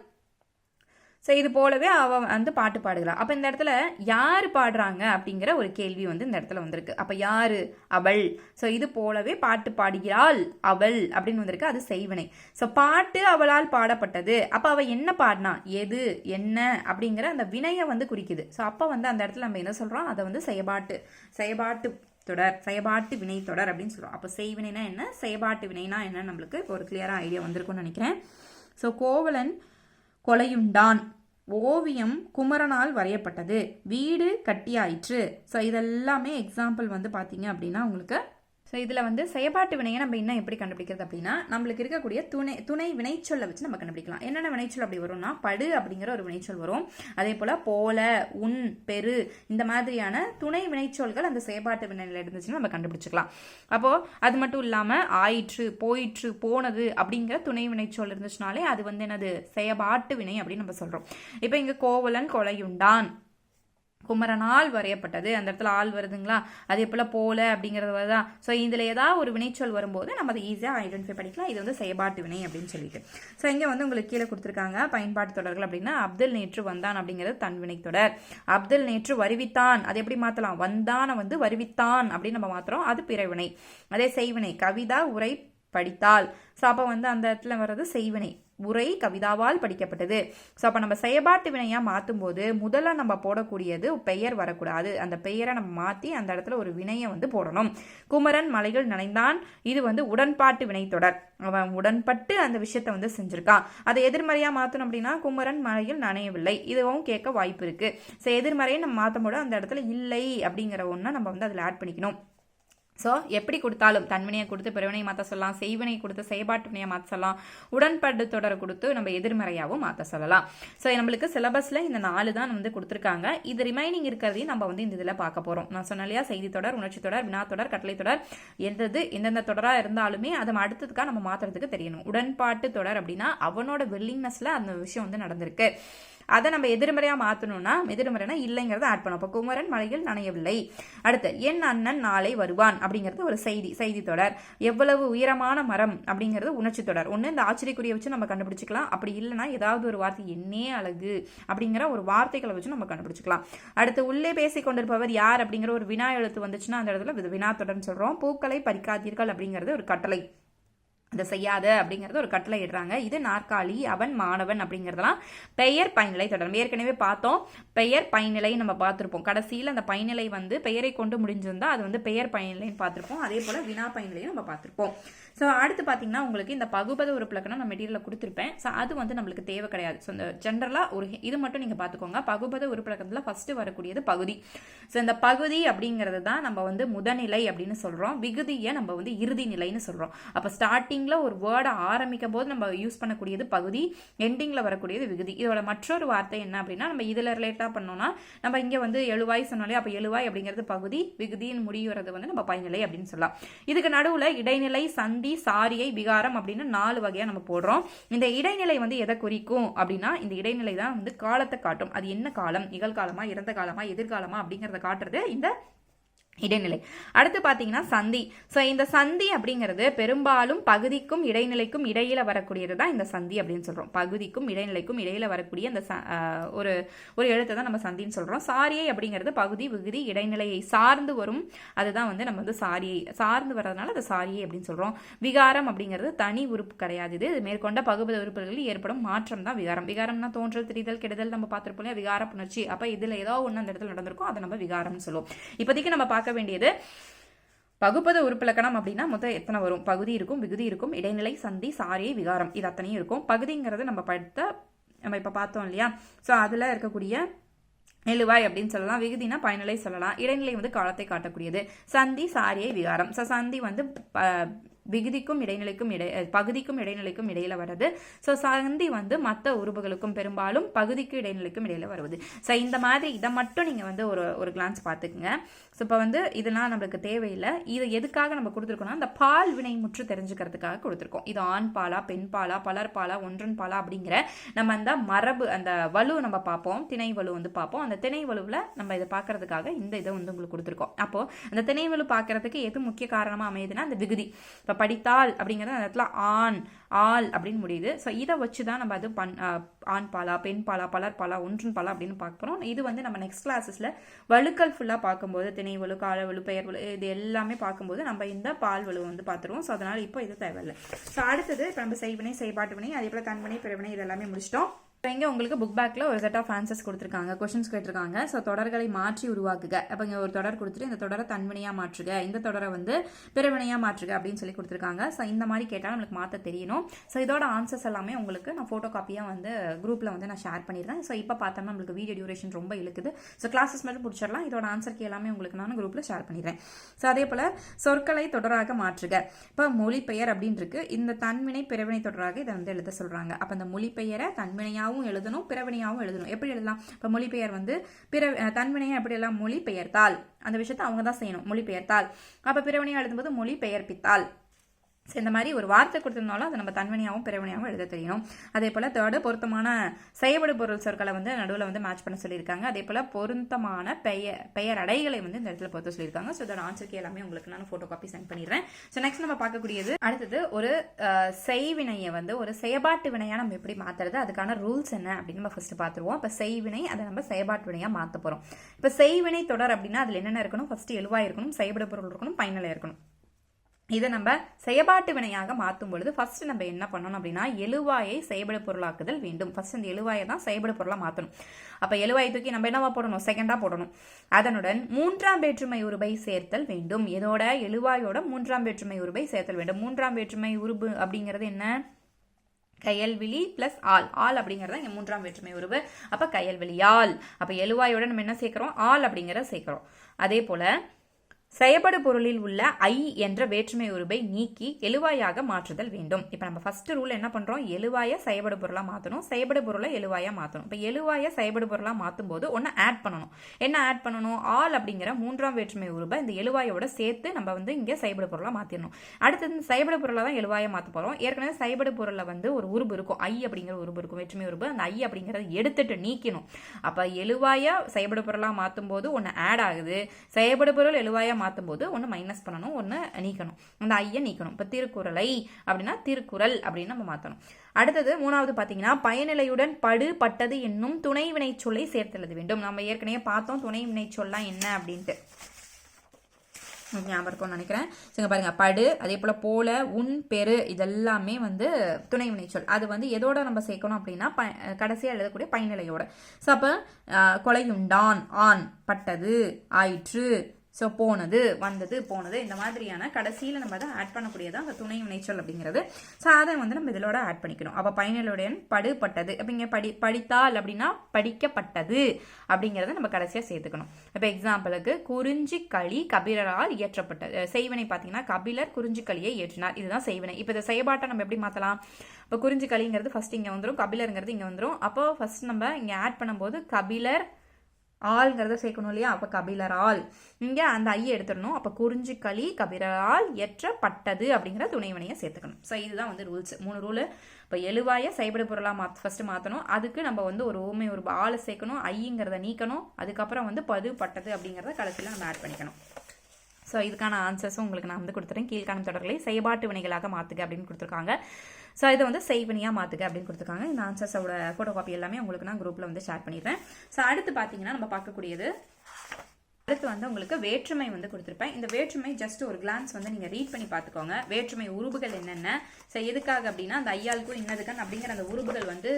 ஸோ இது போலவே அவள் வந்து பாட்டு பாடுகிறாள். அப்போ இந்த இடத்துல யார் பாடுறாங்க அப்படிங்கிற ஒரு கேள்வி வந்து இந்த இடத்துல வந்திருக்கு. அப்போ யாரு, அவள். ஸோ இது போலவே பாட்டு பாடுகிறாள் அவள் அப்படின்னு வந்திருக்கு, அது செய்வினை. ஸோ பாட்டு அவளால் பாடப்பட்டது, அப்போ அவள் என்ன பாடினா, எது என்ன அப்படிங்கிற அந்த வினையை வந்து குறிக்குது. ஸோ அப்போ வந்து அந்த இடத்துல நம்ம என்ன சொல்கிறோம், அதை வந்து செயபாட்டு தொடர், செயபாட்டு வினை தொடர் அப்படின்னு சொல்கிறோம். அப்போ செய்வினைனா என்ன, செயபாட்டு வினைனா என்ன, நம்மளுக்கு ஒரு கிளியராக ஐடியா வந்திருக்கும்னு நினைக்கிறேன். ஸோ கோவலன் கொலையுண்டான், ஓவியம் குமரனால் வரையப்பட்டது, வீடு கட்டியாயிற்று. ஸோ இதெல்லாமே எக்ஸாம்பிள் வந்து பார்த்தீங்க அப்படின்னா உங்களுக்கு. ஸோ இதில் வந்து செயல்பாட்டு வினையை நம்ம இன்னும் எப்படி கண்டுபிடிக்கிறது அப்படின்னா, நம்மளுக்கு இருக்கக்கூடிய துணை வினைச்சொல்லை வச்சு நம்ம கண்டுபிடிக்கலாம். என்னென்ன வினைச்சொல் அப்படி வரும்னா, படு அப்படிங்கிற ஒரு வினைச்சொல் வரும். அதே போல் போல, உன், பெரு இந்த மாதிரியான துணை வினைச்சொல்கள் அந்த செயல்பாட்டு வினையில் இருந்துச்சுன்னா நம்ம கண்டுபிடிச்சிக்கலாம். அப்போது அது மட்டும் இல்லாமல் ஆயிற்று, போயிற்று, போனது அப்படிங்கிற துணை வினைச்சொல் இருந்துச்சுனாலே அது வந்து என்னது, செயல்பாட்டு வினை அப்படின்னு நம்ம சொல்கிறோம். இப்போ இங்கே கோவலன் கொலையுண்டான், குமரனால் வரையப்பட்டது, அந்த இடத்துல ஆள் வருதுங்களா, அதே போல் போல அப்படிங்கிறது வருதா. ஸோ இதில் ஏதாவது ஒரு வினைச்சொல் வரும்போது நம்ம அதை ஈஸியாக ஐடென்டிஃபை பண்ணிக்கலாம், இது வந்து செயல்பாட்டு வினை அப்படின்னு சொல்லிட்டு. ஸோ இங்கே வந்து உங்களுக்கு கீழே கொடுத்துருக்காங்க பயன்பாட்டு தொடர்கள் அப்படின்னா, அப்துல் நேற்று வந்தான் அப்படிங்கிறது தன்வினை தொடர். அப்துல் நேற்று வருவித்தான், அது எப்படி மாற்றலாம், வந்தான வந்து வருவித்தான் அப்படின்னு நம்ம மாற்றுறோம், அது பிறவினை. அதே செய்வினை, கவிதா உரை படித்தாள். ஸோ அப்போ வந்து அந்த இடத்துல வர்றது செய்வினை, உரை கவிதாவால் படிக்கப்பட்டது. ஸோ அப்போ நம்ம செயல்பாட்டு வினையாக மாற்றும் போது முதல்ல நம்ம போடக்கூடியது பெயர் வரக்கூடாது, அந்த பெயரை நம்ம மாற்றி அந்த இடத்துல ஒரு வினையை வந்து போடணும். குமரன் மலைகள் நனைந்தான், இது வந்து உடன்பாட்டு வினை தொடர், அவன் உடன்பட்டு அந்த விஷயத்த வந்து செஞ்சிருக்கான். அதை எதிர்மறையாக மாற்றணும் அப்படின்னா, குமரன் மலையில் நனையவில்லை, இதுவும் கேட்க வாய்ப்பு இருக்கு. ஸோ எதிர்மறையை நம்ம மாற்றும் போது அந்த இடத்துல இல்லை அப்படிங்கிற ஒன்றை நம்ம வந்து அதில் ஆட் பண்ணிக்கணும். ஸோ எப்படி கொடுத்தாலும் தன்வினையை கொடுத்து பிறவினையை மாற்ற சொல்லலாம், செய்வினை கொடுத்து செயல்பாட்டு வினையை மாற்ற சொல்லலாம், உடன்பாட்டு தொடரை கொடுத்து நம்ம எதிர்மறையாகவும் மாற்ற சொல்லலாம். ஸோ நம்மளுக்கு சிலபஸில் இந்த 4 தான் வந்து கொடுத்துருக்காங்க. இது ரிமைனிங் இருக்கிறதையும் நம்ம வந்து இந்த இதில் பார்க்க போகிறோம். நான் சொன்னேன் இல்லையா, செய்தி தொடர், உணர்ச்சி தொடர், வினா தொடர், கட்டளை தொடர், எந்தெந்த தொடராக இருந்தாலுமே அதை அடுத்ததுக்காக நம்ம மாற்றுறதுக்கு தெரியணும். உடன்பாட்டு தொடர் அப்படின்னா அவனோட வில்லிங்னஸில் அந்த விஷயம் வந்து நடந்திருக்கு, அதை நம்ம எதிர்மறையாக மாற்றணும்னா, எதிர்மறைனா இல்லைங்கிறத ஆட் பண்ணும். அப்போ குமரன் மலையில் நனையவில்லை. அடுத்து என் அண்ணன் நாளை வருவான் அப்படிங்கிறது ஒரு செய்தி தொடர். எவ்வளவு உயரமான மரம் அப்படிங்கிறது உணர்ச்சி தொடர். ஒன்று இந்த ஆச்சரியக்குறியை வச்சு நம்ம கண்டுபிடிச்சிக்கலாம், அப்படி இல்லைன்னா ஏதாவது ஒரு வார்த்தை என்னே அழகு அப்படிங்கிற ஒரு வார்த்தைகளை வச்சு நம்ம கண்டுபிடிச்சிக்கலாம். அடுத்து உள்ளே பேசிக் கொண்டிருப்பவர் யார் அப்படிங்கிற ஒரு வினா எழுத்து வந்துச்சுன்னா அந்த இடத்துல வினா தொடர்னு சொல்கிறோம். பூக்களை பறிக்காதீர்கள் அப்படிங்கிறது ஒரு கட்டளை, இதை செய்யாத அப்படிங்கிறது ஒரு கட்டளை இடுறாங்க. இது நாற்காலி, அவன், மாணவன் அப்படிங்கிறதெல்லாம் பெயர் பயனிலை தொடரும். ஏற்கனவே பார்த்தோம், பெயர் பயனிலை நம்ம பார்த்துருப்போம். கடைசியில் அந்த பயனிலை வந்து பெயரை கொண்டு முடிஞ்சிருந்தா அது வந்து பெயர் பயனிலைன்னு பார்த்துருப்போம். அதே போல் வினா பயனிலையும் நம்ம பார்த்துருப்போம். ஸோ அடுத்து பார்த்தீங்கன்னா உங்களுக்கு இந்த பகுபத உறுப்பிலக்கணம் நான் மெட்டீரியலில் கொடுத்துருப்பேன். ஸோ அது வந்து நம்மளுக்கு தேவை கிடையாது. ஸோ இந்த ஜென்ரலாக ஒரு இது மட்டும் நீங்கள் பார்த்துக்கோங்க. பகுபத உறுப்பிலக்கணத்தில் ஃபஸ்ட்டு வரக்கூடியது பகுதி. ஸோ இந்த பகுதி அப்படிங்கிறது தான் நம்ம வந்து முதநிலை அப்படின்னு சொல்கிறோம், விகுதியை நம்ம வந்து இறுதி நிலைன்னு சொல்கிறோம். அப்போ ஸ்டார்டிங்கில் ஒரு வேர்டை ஆரம்பிக்கும் போது நம்ம யூஸ் பண்ணக்கூடியது பகுதி, எண்டிங்கில் வரக்கூடியது விகுதி. இதோட மற்றொரு வார்த்தை என்ன அப்படின்னா, நம்ம இதில் ரிலேட்டாக பண்ணோம்னா நம்ம இங்கே வந்து எழுவாய் சொன்னாலே, அப்போ எழுவாய் அப்படிங்கிறது பகுதி, விகுதியின் முடிவுறது வந்து நம்ம பயனிலை அப்படின்னு சொல்லலாம். இதுக்கு நடுவில் இடைநிலை, சந்தி, சாரியை, விகாரம் அப்படின்னு 4 வகையா நம்ம போடுறோம். இந்த இடைநிலை வந்து எதை குறிக்கும் அப்படின்னா, இந்த இடைநிலை தான் வந்து காலத்தை காட்டும். அது என்ன காலம், நிகழ்காலமா, இறந்த காலமா, எதிர்காலமா அப்படிங்கிறத காட்டுறது இந்த இடைநிலை. அடுத்து பார்த்தீங்கன்னா சந்தி. ஸோ இந்த சந்தி அப்படிங்கிறது பெரும்பாலும் பகுதிக்கும் இடைநிலைக்கும் இடையில வரக்கூடியது தான் இந்த சந்தி அப்படின்னு சொல்றோம். பகுதிக்கும் இடைநிலைக்கும் இடையில வரக்கூடிய அந்த ஒரு எழுத்தை தான் நம்ம சந்தின்னு சொல்றோம். சாரியை அப்படிங்கிறது பகுதி, விகுதி, இடைநிலையை சார்ந்து வரும், அதுதான் வந்து நம்ம வந்து சாரியை சார்ந்து வர்றதுனால அது சாரியை அப்படின்னு சொல்றோம். விகாரம் அப்படிங்கிறது தனி உறுப்பு கிடையாது, இது மேற்கொண்ட பகுபத உறுப்புகளில் ஏற்படும் மாற்றம் தான் விகாரம். விகாரம்னா தோன்றல், திரிதல், கெடுதல் நம்ம பார்த்துருப்போம். விகார புணர்ச்சி, அப்ப இதுல ஏதோ ஒன்று அந்த இடத்துல நடந்திருக்கும், அதை நம்ம விகாரம்னு சொல்லுவோம். இப்போதைக்கு நம்ம பார்க்க வேண்டியது பகுபத உறுப்பிலக்கணம் அப்படின்னா மொத்தம் எத்தனை வரும், பகுதி இருக்கும், விகுதி இருக்கும், இடைநிலை, சந்தி, சாரியை, விகாரம், இது அத்தனையும் இருக்கும். பகுதிங்கிறது நம்ம இப்ப பார்த்தோம் இல்லையா. ஸோ அதுல இருக்கக்கூடிய எழுவாய் அப்படின்னு சொல்லலாம், விகுதினா பயனிலை சொல்லலாம், இடைநிலை வந்து காலத்தை காட்டக்கூடியது, சந்தி, சாரியை, விகாரம். ஸோ சந்தி வந்து விகுதிக்கும் இடைநிலைக்கும் பகுதிக்கும் இடைநிலைக்கும் இடையில வருது. ஸோ சந்தி வந்து மற்ற உறுப்புகளுக்கும் பெரும்பாலும் பகுதிக்கும் இடைநிலைக்கும் இடையில வருவது. ஸோ இந்த மாதிரி இதை மட்டும் நீங்கள் வந்து ஒரு கிளான்ஸ் பார்த்துக்குங்க. ஸோ இப்போ வந்து இதெல்லாம் நம்மளுக்கு தேவையில்லை. இது எதுக்காக நம்ம கொடுத்துருக்கோம்னா அந்த பால் வினை முற்று தெரிஞ்சுக்கிறதுக்காக கொடுத்துருக்கோம். இது ஆண் பாலா பெண் பாலா பலர் பாலா ஒன்றன் பாலா அப்படிங்கிற நம்ம அந்த மரபு அந்த வலு நம்ம பார்ப்போம், திணை வலு வந்து பார்ப்போம். அந்த திணை வலுவில் நம்ம இதை பார்க்கறதுக்காக இந்த இதை வந்து உங்களுக்கு கொடுத்துருக்கோம். அப்போ அந்த திணை வலு பார்க்கறதுக்கு எது முக்கிய காரணமாக அமையுதுன்னா அந்த விகுதி. இப்போ படித்தால் அப்படிங்கிறது அந்த இடத்துல ஆண் ஆள் அப்படின்னு முடியுது. ஸோ இதை வச்சு தான் நம்ம அது ஆண் பாலா பெண் பாலா பலர் பாலா ஒன்றன் பாலா அப்படின்னு பார்க்க போகிறோம். இது வந்து நம்ம நெக்ஸ்ட் கிளாஸஸில் வலுக்கள் ஃபுல்லாக பார்க்கும்போது திணை வலு கால வலு பெயர் வலு இது எல்லாமே பார்க்கும்போது நம்ம இந்த பால் வலு வந்து பார்த்துருவோம். ஸோ அதனால் இப்போ இது தேவையில்லை. ஸோ அடுத்தது இப்போ நம்ம செய்வினை செய்பாட்டு வினை அதே போல் தன்வினை பிறவினை இது எல்லாமே முடிச்சிட்டோம். இங்கே உங்களுக்கு புக் பேக்கில் ஒரு செட் ஆஃப் ஆன்சர்ஸ் கொடுத்துருக்காங்க, கொஸ்டின்ஸ் கேட்டிருக்காங்க. ஸோ தொடர்களை மாற்றி உருவாக்குக. அப்போ இங்கே ஒரு தொடர் கொடுத்துட்டு இந்த தொடரை தன்வினையாக மாற்றுக, இந்த தொடரை வந்து பிறவினையாக மாற்றுக அப்படின்னு சொல்லி கொடுத்துருக்காங்க. ஸோ இந்த மாதிரி கேட்டால் நம்மளுக்கு மாற்ற தெரியணும். ஸோ இதோட ஆன்சர்ஸ் எல்லாமே உங்களுக்கு நான் ஃபோட்டோ காப்பியாக வந்து குரூப்பில் வந்து நான் ஷேர் பண்ணிடுறேன். ஸோ இப்போ பார்த்தோம்னா நம்மளுக்கு வீடியோ டியூரேஷன் ரொம்ப இழுக்குது. ஸோ கிளாஸஸ் மட்டும் பிடிச்சிடலாம். இதோட ஆன்சருக்கு எல்லாமே உங்களுக்கு நான் குரூப்பில் ஷேர் பண்ணிடுறேன். ஸோ அதே போல் சொற்களை தொடராக மாற்றுக. இப்போ மொழிபெயர் அப்படின்னு இருக்கு. இந்த தன்வினை பிறவினை தொடராக இதை வந்து எழுத சொல்கிறாங்க. அப்போ அந்த மொழிபெயரை தன்வினையாக எழுதணும், பிறவினையாகவும் எழுதணும். எப்படி எழுதலாம்? இப்போ மொழிபெயர் வந்து தன்வினையா எப்படி எல்லாம் மொழிபெயர்த்தால், அந்த விஷயத்தை அவங்க தான் செய்யணும், மொழிபெயர்த்தால். அப்ப பிறவினையா எழுதும்போது மொழி பெயர்ப்பித்தால். இந்த மாதிரி ஒரு வார்த்தை கொடுத்திருந்தாலும் அதை நம்ம தன்வினையாகவும் பிறவினையாகவும் எழுத தெரியணும். அதே போல தேர்டு பொருத்தமான செயல்படு பொருள் சொற்களை வந்து நடுவில் வந்து மேட்ச் பண்ண சொல்லியிருக்காங்க. அதே போல பொருத்தமான பெயர் அடைகளை வந்து இந்த இடத்துல பொறுத்த சொல்லியிருக்காங்க. ஸோ இதோட ஆன்சருக்கு எல்லாமே உங்களுக்கு நான் ஃபோட்டோ காப்பி சென்ட் பண்ணிடுறேன். ஸோ நெக்ஸ்ட் நம்ம பார்க்கக்கூடியது அடுத்தது ஒரு செய்வினையை வந்து ஒரு செயற்பாட்டு வினையா நம்ம எப்படி மாத்துறது, அதுக்கான ரூல்ஸ் என்ன அப்படின்னு நம்ம ஃபர்ஸ்ட் பார்த்துருவோம். இப்போ செய்வினை அதை நம்ம செயற்பாட்டு வினையா மாற்ற போறோம். இப்போ செய்வினை தொடர் அப்படின்னா அதுல என்னென்ன இருக்கணும்? ஃபர்ஸ்ட் எழுவாய் இருக்கணும், செயல்படு பொருள் இருக்கணும், பயனிலை இருக்கணும். இதை நம்ம செயற்பாட்டு வினையாக மாற்றும் பொழுது ஃபர்ஸ்ட் நம்ம என்ன பண்ணணும் அப்படின்னா எழுவாயை செயல்படு பொருளாக்குதல் வேண்டும். ஃபர்ஸ்ட் இந்த எழுவாயை தான் செயல்படு பொருளா மாற்றணும். அப்ப எழுவாயை தூக்கி நம்ம என்னவா போடணும்? செகண்டா போடணும். அதனுடன் மூன்றாம் வேற்றுமை உருபை சேர்த்தல் வேண்டும். இதோட எழுவாயோட மூன்றாம் வேற்றுமை உருபை சேர்த்தல் வேண்டும். மூன்றாம் வேற்றுமை உருபு அப்படிங்கிறது என்ன? கயல்விழி பிளஸ் ஆள். ஆள் அப்படிங்கறத இங்க மூன்றாம் வேற்றுமை உருவு. அப்ப கயல்விழியால். அப்ப எழுவாயோட நம்ம என்ன சேர்க்கிறோம்? ஆள் அப்படிங்கறத சேர்க்கிறோம். அதே போல செயல்படு பொருளில் உள்ள ஐ என்ற வேற்றுமை உருவை நீக்கி எழுவாயாக மாற்றுதல் வேண்டும். இப்ப நம்ம ஃபர்ஸ்ட் ரூல் என்ன பண்றோம்? எழுவாய செயல்படு பொருளா மாத்தணும், செயல்படு பொருளை எழுவாயா மாத்தணும். இப்ப எழுவாய செயல்படு பொருளா மாத்தும் போது ஒன்னு ஆட் பண்ணணும். என்ன ஆட் பண்ணணும்? ஆல் அப்படிங்கிற மூன்றாம் வேற்றுமை உருவை இந்த எழுவாயோட சேர்த்து நம்ம வந்து இங்க செயல்படு பொருளா மாத்திடணும். அடுத்தது செயல்படு பொருளை தான் எழுவாயா மாத்த போறோம். ஏற்கனவே செயல்படு பொருள்ல வந்து ஒரு உருவு இருக்கும், ஐ அப்படிங்கிற உருவு இருக்கும், வேற்றுமை உருவு. அந்த ஐ அப்படிங்கறத எடுத்துட்டு நீக்கணும். அப்ப எழுவாயா செயல்படு பொருளா மாத்தும் போது ஒன்னு ஆட் ஆகுது, செயல்படு பொருள் எழுவாயா மாத்தும் போது ஒன்னு மைனஸ் பண்ணணும், ஒன்னு நீக்கணும். அந்த ஐய நீக்கணும். இப்ப திருக்குறளை அப்படின்னா திருக்குறள் அப்படின்னு நம்ம மாத்தணும். அடுத்தது மூணாவது பாத்தீங்கன்னா பயனிலையுடன் படு பட்டது என்னும் துணை வினை சொல்லை சேர்த்து எழுத வேண்டும். நம்ம ஏற்கனவே பார்த்தோம் துணை வினை சொல்லலாம் என்ன அப்படின்ட்டு ஞாபகம் இருக்கும்னு நினைக்கிறேன். சரி பாருங்க, படு அதே போல உன் பெரு இதெல்லாமே வந்து துணை வினைச்சொல். அது வந்து எதோட நம்ம சேர்க்கணும் அப்படின்னா கடைசியா எழுதக்கூடிய பயனிலையோட. ஸோ அப்ப கொலையுண்டான், ஆண், பட்டது, ஆயிற்று, ஸோ போனது, வந்தது, போனது, இந்த மாதிரியான கடைசியில் நம்ம அதை ஆட் பண்ணக்கூடியதான் அந்த துணை வினைச்சொல் அப்படிங்கிறது. ஸோ அதை வந்து நம்ம இதோட ஆட் பண்ணிக்கணும். அப்போ பயனிலுடன் படுபட்டது அப்படிங்க படித்தால் அப்படின்னா படிக்கப்பட்டது அப்படிங்கிறத நம்ம கடைசியாக சேர்த்துக்கணும். இப்போ எக்ஸாம்பிளுக்கு குறிஞ்சி களி கபிலரால் இயற்றப்பட்டது. செய்வினை பார்த்தீங்கன்னா கபிலர் குறிஞ்சி களியை ஏற்றினார், இதுதான் செய்வினை. இப்போ இந்த செயற்பாட்டை நம்ம எப்படி மாற்றலாம்? இப்போ குறிஞ்சி களிங்கிறது ஃபர்ஸ்ட் இங்கே வந்துடும், கபிலருங்கிறது இங்கே வந்துடும். அப்போ ஃபர்ஸ்ட் நம்ம இங்கே ஆட் பண்ணும்போது கபிலர் ஆள்ங்கிறத சேர்க்கணும் இல்லையா? அப்ப கபிலரால் இங்க அந்த ஐயை எடுத்துடணும். அப்ப குறிஞ்சி களி கபிலரால் ஏற்றப்பட்டது அப்படிங்கிற துணைவினையை சேர்த்துக்கணும். ஸோ இதுதான் வந்து ரூல்ஸ், 3 ரூல். இப்போ எழுவாய செயல்படு பொருளா ஃபர்ஸ்ட் மாற்றணும். அதுக்கு நம்ம வந்து ஒரு ஊமை ஒரு ஆளை சேர்க்கணும், ஐங்கிறத நீக்கணும். அதுக்கப்புறம் வந்து பது பட்டது அப்படிங்கிறத கடைசியில் நம்ம ஆட் பண்ணிக்கணும். ஸோ இதுக்கான ஆன்சர்ஸும் உங்களுக்கு நான் வந்து கொடுத்துறேன். கீழ்காணும் தொடர்களை செயல்பாட்டு வினைகளாக மாற்றுக அப்படின்னு கொடுத்துருக்காங்க. ஸோ இதை வந்து செய்வினையாக மாற்றுக அப்படின்னு கொடுத்துருக்காங்க. இந்த ஆன்சர்ஸோட ஃபோட்டோ காப்பி எல்லாமே உங்களுக்கு நான் குரூப்பில் வந்து ஷேர் பண்ணிடுறேன். ஸோ அடுத்து பார்த்தீங்கன்னா நம்ம பார்க்கக்கூடியது அடுத்து வந்து உங்களுக்கு வேற்றுமை வந்து கொடுத்துருப்பேன். இந்த வேற்றுமை ஜஸ்ட் ஒரு கிளான்ஸ் வந்து நீங்கள் ரீட் பண்ணி பார்த்துக்கோங்க. வேற்றுமை உருபுகள் என்னென்ன, ஸோ எதுக்காக அப்படின்னா அந்த ஐயாளுக்கும் இன்னதுக்கன் அப்படிங்கிற அந்த உருபுகள் வந்து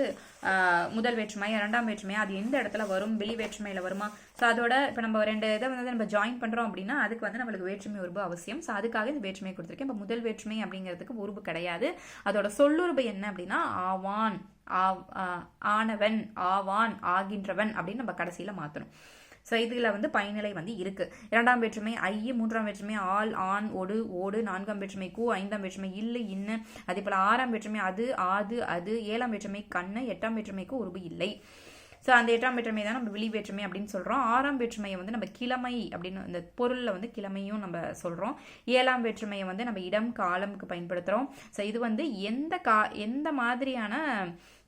முதல் வேற்றுமை, இரண்டாம் வேற்றுமை, அது எந்த இடத்துல வரும், வெளி வேற்றுமையில் வருமா, ஸோ அதோட இப்போ நம்ம 2 இதை வந்து நம்ம ஜாயின் பண்ணுறோம் அப்படின்னா அதுக்கு வந்து நம்மளுக்கு வேற்றுமை உருபு அவசியம். ஸோ அதுக்காக இந்த வேற்றுமை கொடுத்துருக்கேன். இப்போ முதல் வேற்றுமை அப்படிங்கிறதுக்கு உருபு கிடையாது. அதோட சொல்லுருபு என்ன அப்படின்னா ஆவான், ஆனவன், ஆவான், ஆகின்றவன் அப்படின்னு நம்ம கடைசியில் மாற்றணும். ஸோ இதில் வந்து பயனிலை வந்து இருக்கு. இரண்டாம் வேற்றுமை ஐ, மூன்றாம் வேற்றுமை ஆல், ஆண், ஒடு, ஓடு, நான்காம் வேற்றுமை கூ, ஐந்தாம் வேற்றுமை இல்லு, இன்னு, அதே போல ஆறாம் வேற்றுமை அது, ஆது, அது, ஏழாம் வேற்றுமை கண்ணு, எட்டாம் வேற்றுமைக்கு உருபு இல்லை. ஸோ அந்த எட்டாம் வேற்றுமை தான் நம்ம விழி வேற்றுமை அப்படின்னு சொல்கிறோம். ஆறாம் வேற்றுமையை வந்து நம்ம கிழமை அப்படின்னு இந்த பொருளில் வந்து கிழமையும் நம்ம சொல்கிறோம். ஏழாம் வேற்றுமையை வந்து நம்ம இடம் காலமுக்கு பயன்படுத்துகிறோம். ஸோ இது வந்து எந்த மாதிரியான